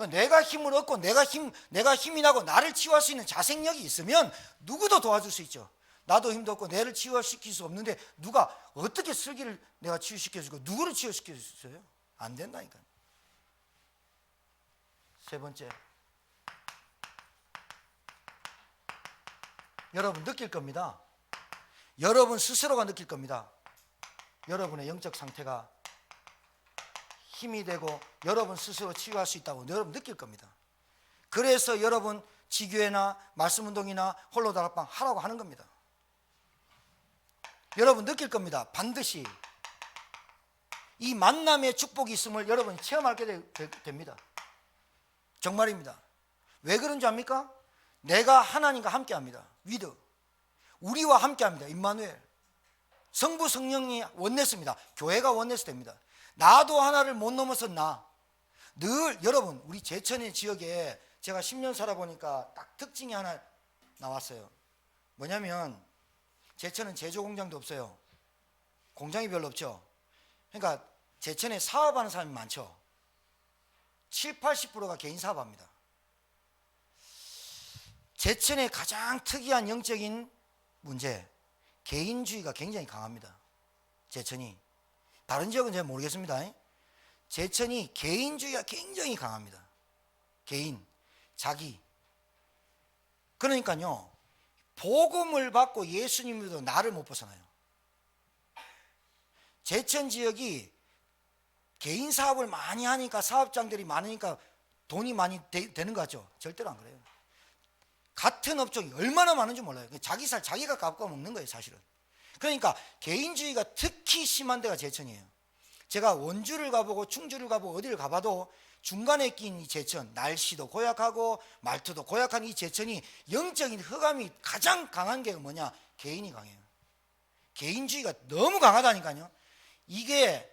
Speaker 1: 내가 힘을 얻고 내가 힘이 나고 나를 치유할 수 있는 자생력이 있으면 누구도 도와줄 수 있죠. 나도 힘도 없고 내를 치유시킬 수 없는데 누가 어떻게 슬기를 내가 치유시켜주고 누구를 치유시킬 수 있어요? 안 된다니까요. 세 번째, 여러분 느낄 겁니다. 여러분 스스로가 느낄 겁니다. 여러분의 영적 상태가 힘이 되고 여러분 스스로 치유할 수 있다고 여러분 느낄 겁니다. 그래서 여러분 지교회나 말씀운동이나 홀로다락방 하라고 하는 겁니다. 여러분 느낄 겁니다. 반드시 이 만남의 축복이 있음을 여러분이 체험하게 됩니다. 정말입니다. 왜 그런 줄 압니까? 내가 하나님과 함께합니다. 위드 우리와 함께합니다. 임마누엘 성부 성령이 원내스입니다. 교회가 원내스 됩니다. 나도 하나를 못 넘어선 늘 여러분 우리 제천의 지역에 제가 10년 살아보니까 딱 특징이 하나 나왔어요. 뭐냐면 제천은 제조공장도 없어요. 공장이 별로 없죠. 그러니까 제천에 사업하는 사람이 많죠. 7, 80%가 개인 사업합니다. 제천의 가장 특이한 영적인 문제, 개인주의가 굉장히 강합니다. 제천이. 다른 지역은 잘 모르겠습니다. 제천이 개인주의가 굉장히 강합니다. 개인, 자기. 그러니까요, 복음을 받고 예수님으로도 나를 못 벗어나요. 제천 지역이 개인 사업을 많이 하니까 사업장들이 많으니까 돈이 많이 되는 것 같죠? 절대로 안 그래요. 같은 업종이 얼마나 많은지 몰라요. 자기 살 자기가 값고 먹는 거예요, 사실은. 그러니까 개인주의가 특히 심한 데가 제천이에요. 제가 원주를 가보고 충주를 가보고 어디를 가봐도 중간에 낀 이 제천, 날씨도 고약하고 말투도 고약한 이 제천이 영적인 흑암이 가장 강한 게 뭐냐? 개인이 강해요. 개인주의가 너무 강하다니까요. 이게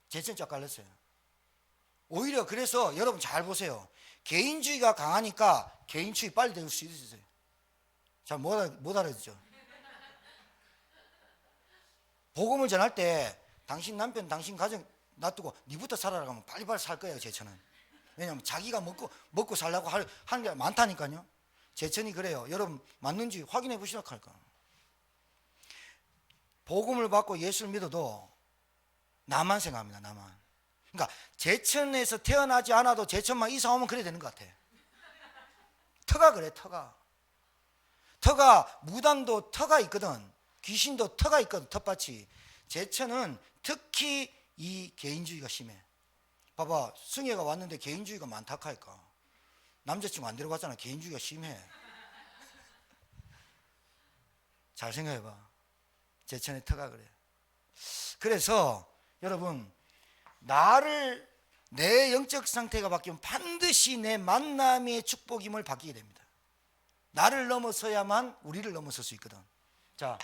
Speaker 1: 제천 쫙 갈렸어요. 오히려 그래서 여러분 잘 보세요. 개인주의가 강하니까 개인주의 빨리 될 수 있어요. 잘 못 알아듣죠? 복음을 전할 때 당신 남편, 당신 가정 놔두고 니부터 살아라 하면 빨리빨리 살 거예요, 제천은. 왜냐하면 자기가 먹고 살려고 하는 게 많다니까요. 제천이 그래요. 여러분 맞는지 확인해 보시도록 할까. 복음을 받고 예수를 믿어도 나만 생각합니다. 나만. 그러니까 제천에서 태어나지 않아도 제천만 이사 오면 그래 되는 것 같아. 터가 그래. 터가 무당도 터가 있거든. 귀신도 터가 있거든. 텃밭이. 제천은 특히 이 개인주의가 심해. 봐봐, 승혜가 왔는데 개인주의가 많다 하니까. 남자친구 안 데려갔잖아. 개인주의가 심해. 잘 생각해봐. 제천의 터가 그래. 그래서 여러분, 내 영적 상태가 바뀌면 반드시 내 만남의 축복임을 바뀌게 됩니다. 나를 넘어서야만 우리를 넘어설 수 있거든. 자,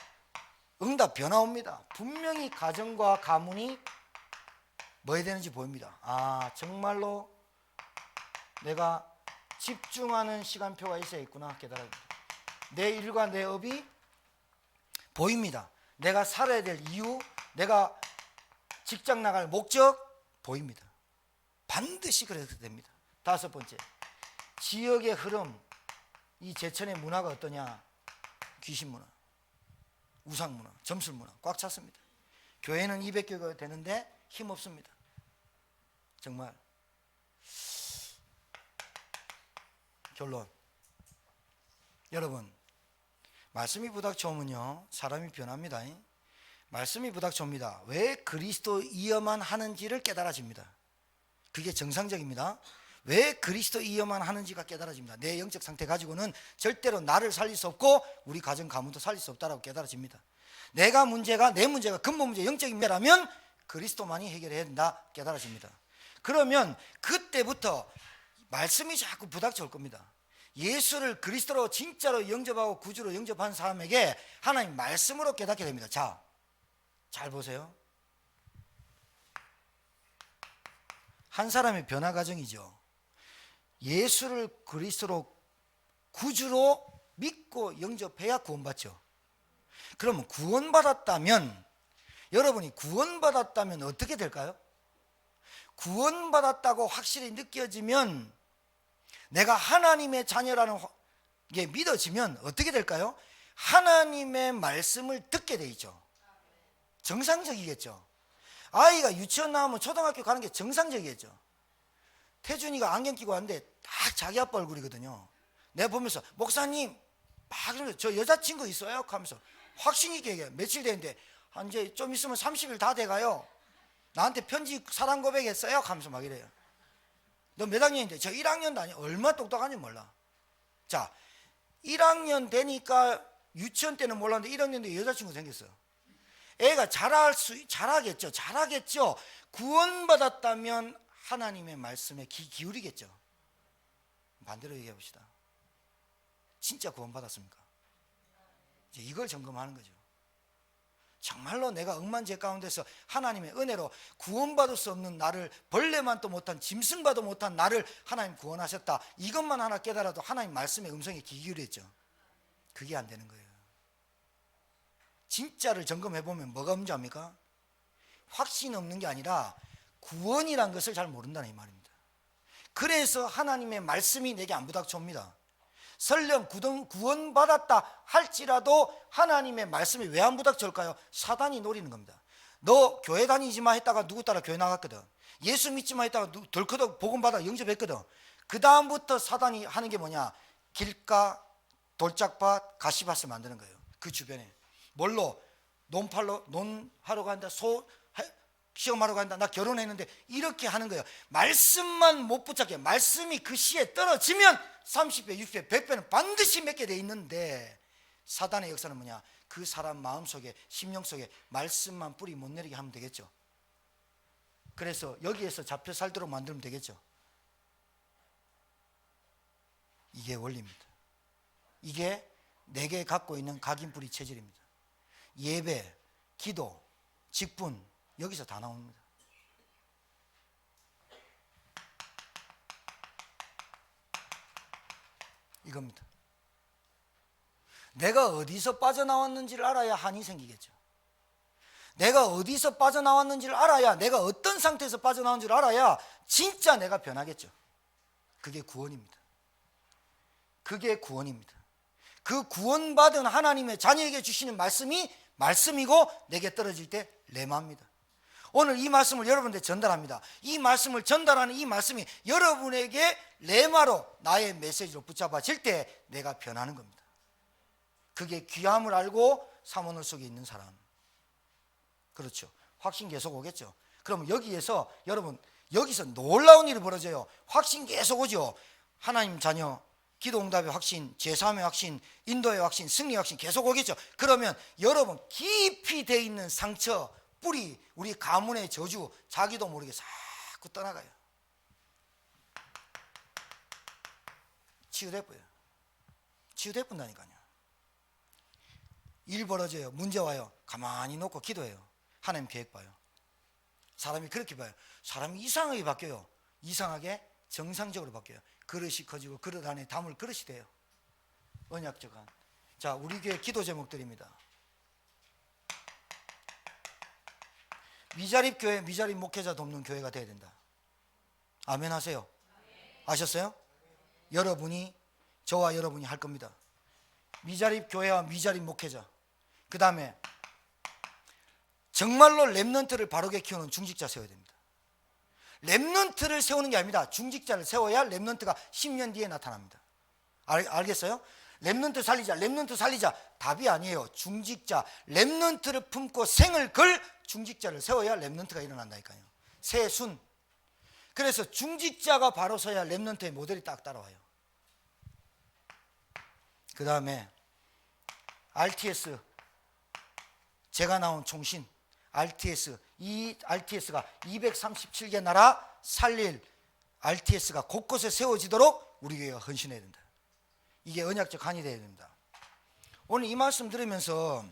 Speaker 1: 응답 변화 옵니다. 분명히 가정과 가문이 뭐 해야 되는지 보입니다. 아, 정말로 내가 집중하는 시간표가 있어야겠구나 깨달아집니다. 내 일과 내 업이 보입니다. 내가 살아야 될 이유, 내가 직장 나갈 목적 보입니다. 반드시 그래서 됩니다. 다섯 번째, 지역의 흐름. 이 제천의 문화가 어떠냐? 귀신 문화, 우상 문화, 점술 문화 꽉 찼습니다. 교회는 200교가 되는데 힘없습니다. 정말. 결론, 여러분, 말씀이 부닥쳐오면요 사람이 변합니다. 말씀이 부닥쳐옵니다. 왜 그리스도이어만 하는지를 깨달아집니다. 그게 정상적입니다. 왜 그리스도이어만 하는지가 깨달아집니다. 내 영적 상태 가지고는 절대로 나를 살릴 수 없고 우리 가정 가문도 살릴 수 없다라고 깨달아집니다. 내 문제가 근본 문제, 영적인 문제라면 그리스도만이 해결해야 된다 깨달아집니다. 그러면 그때부터 말씀이 자꾸 부닥쳐올 겁니다. 예수를 그리스도로 진짜로 영접하고 구주로 영접한 사람에게 하나님 말씀으로 깨닫게 됩니다. 자, 잘 보세요. 한 사람의 변화 과정이죠. 예수를 그리스도로 구주로 믿고 영접해야 구원받죠. 그러면 여러분이 구원받았다면 어떻게 될까요? 구원받았다고 확실히 느껴지면, 내가 하나님의 자녀라는 게 믿어지면 어떻게 될까요? 하나님의 말씀을 듣게 돼 있죠. 정상적이겠죠. 아이가 유치원 나오면 초등학교 가는 게 정상적이겠죠. 태준이가 안경 끼고 왔는데 딱 자기 아빠 얼굴이거든요. 내가 보면서 목사님 막 이러면서 저 여자친구 있어요? 하면서 확신 있게 얘기해요. 며칠 됐는데 이제 좀 있으면 30일 다 돼가요. 나한테 편지 사랑 고백했어요? 하면서 막 이래요. 너 몇 학년인데? 저 1학년도 아니야. 얼마나 똑똑한지 몰라. 자, 1학년 되니까 유치원 때는 몰랐는데 1학년 때 여자친구 생겼어요. 애가 잘하겠죠. 구원받았다면 하나님의 말씀에 귀 기울이겠죠. 반대로 얘기해 봅시다. 진짜 구원받았습니까? 이제 이걸 점검하는 거죠. 정말로 내가 억만죄 가운데서 하나님의 은혜로 구원받을 수 없는 나를, 벌레만도 못한 짐승과도 못한 나를 하나님 구원하셨다. 이것만 하나 깨달아도 하나님 말씀의 음성에 귀 기울였죠. 그게 안 되는 거예요. 진짜를 점검해보면 뭐가 문제입니까? 확신이 없는 게 아니라 구원이란 것을 잘 모른다는 이 말입니다. 그래서 하나님의 말씀이 내게 안 부닥쳐옵니다. 설령 구원받았다 할지라도 하나님의 말씀이 왜 안 부닥쳐올까요? 사단이 노리는 겁니다. 너 교회 다니지 마 했다가 누구 따라 교회 나갔거든. 예수 믿지 마 했다가 덜커덕 복음받아 영접했거든. 그 다음부터 사단이 하는 게 뭐냐? 길가, 돌짝밭, 가시밭을 만드는 거예요. 그 주변에. 뭘로? 논하러 간다, 시험하러 간다, 나 결혼했는데, 이렇게 하는 거예요. 말씀만 못 붙잡게, 말씀이 그 시에 떨어지면 30배, 60배, 100배는 반드시 맺게 돼 있는데, 사단의 역사는 뭐냐? 그 사람 마음속에, 심령 속에 말씀만 뿌리 못 내리게 하면 되겠죠. 그래서 여기에서 잡혀 살도록 만들면 되겠죠. 이게 원리입니다. 이게 내게 갖고 있는 각인뿌리 체질입니다. 예배, 기도, 직분, 여기서 다 나옵니다. 이겁니다. 내가 어디서 빠져나왔는지를 알아야 한이 생기겠죠. 내가 어디서 빠져나왔는지를 알아야, 내가 어떤 상태에서 빠져나온지를 알아야 진짜 내가 변하겠죠. 그게 구원입니다. 그게 구원입니다. 그 구원받은 하나님의 자녀에게 주시는 말씀이 말씀이고 내게 떨어질 때 레마입니다. 오늘 이 말씀을 여러분들께 전달합니다. 이 말씀을 전달하는 이 말씀이 여러분에게 레마로 나의 메시지로 붙잡아질 때 내가 변하는 겁니다. 그게 귀함을 알고 사모늘 속에 있는 사람. 그렇죠. 확신 계속 오겠죠. 그러면 여기에서 여러분 여기서 놀라운 일이 벌어져요. 확신 계속 오죠. 하나님 자녀, 기도응답의 확신, 제사함의 확신, 인도의 확신, 승리의 확신 계속 오겠죠. 그러면 여러분 깊이 돼 있는 상처, 뿌리, 우리 가문의 저주 자기도 모르게 자꾸 떠나가요. 치유돼버려요. 치유돼본다니까요. 일 벌어져요. 문제 와요. 가만히 놓고 기도해요. 하나님 계획 봐요. 사람이 그렇게 봐요. 사람이 이상하게 바뀌어요. 이상하게 정상적으로 바뀌어요. 그릇이 커지고 그릇 안에 담을 그릇이 돼요. 언약적한. 자, 우리 교회 기도 제목들입니다. 미자립 교회, 미자립 목회자 돕는 교회가 돼야 된다. 아멘 하세요. 아셨어요? 여러분이, 저와 여러분이 할 겁니다. 미자립 교회와 미자립 목회자. 그 다음에 정말로 렘넌트를 바르게 키우는 중직자 세워야 됩니다. 렘넌트를 세우는 게 아닙니다. 중직자를 세워야 렘넌트가 10년 뒤에 나타납니다. 알겠어요? 렘넌트 살리자, 렘넌트 살리자. 답이 아니에요. 중직자, 렘넌트를 품고 생을 걸 중직자를 세워야 렘넌트가 일어난다니까요. 세순. 그래서 중직자가 바로 서야 렘넌트의 모델이 딱 따라와요. 그 다음에 RTS, 제가 나온 총신 RTS, 이 RTS가 237개 나라 살릴 RTS가 곳곳에 세워지도록 우리 교회가 헌신해야 된다. 이게 언약적 한이 되어야 됩니다. 오늘 이 말씀 들으면서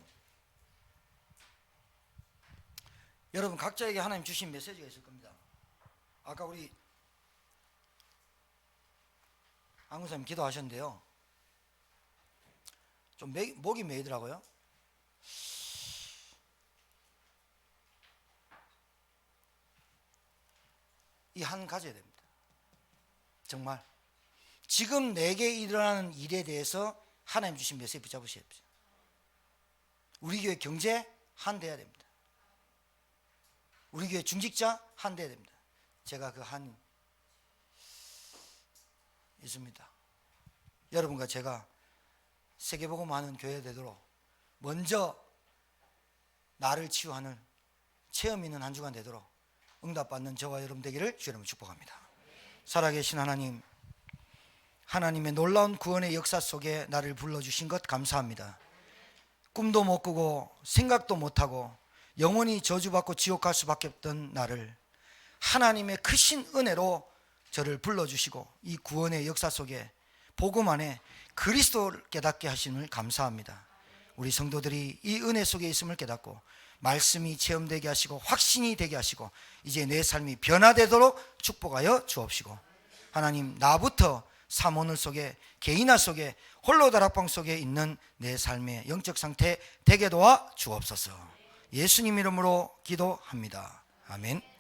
Speaker 1: 여러분 각자에게 하나님 주신 메시지가 있을 겁니다. 아까 우리 안구사님 기도하셨는데요, 좀 목이 메이더라고요. 이 한 가져야 됩니다. 정말 지금 내게 일어나는 일에 대해서 하나님 주신 메시지 붙잡으셔야 됩니다. 우리 교회 경제 한대해야 됩니다. 우리 교회 중직자 한대해야 됩니다. 제가 그 한 있습니다. 여러분과 제가 세계복음 하는 교회 되도록 먼저 나를 치유하는 체험 있는 한 주간 되도록 응답받는 저와 여러분 되기를 주님으로 축복합니다. 살아계신 하나님, 하나님의 놀라운 구원의 역사 속에 나를 불러주신 것 감사합니다. 꿈도 못 꾸고 생각도 못하고 영원히 저주받고 지옥 갈 수밖에 없던 나를 하나님의 크신 은혜로 저를 불러주시고 이 구원의 역사 속에 복음 안에 그리스도를 깨닫게 하심을 감사합니다. 우리 성도들이 이 은혜 속에 있음을 깨닫고 말씀이 체험되게 하시고 확신이 되게 하시고 이제 내 삶이 변화되도록 축복하여 주옵시고, 하나님 나부터 사모늘 속에 개인화 속에 홀로 다락방 속에 있는 내 삶의 영적 상태 되게 도와 주옵소서. 예수님 이름으로 기도합니다. 아멘.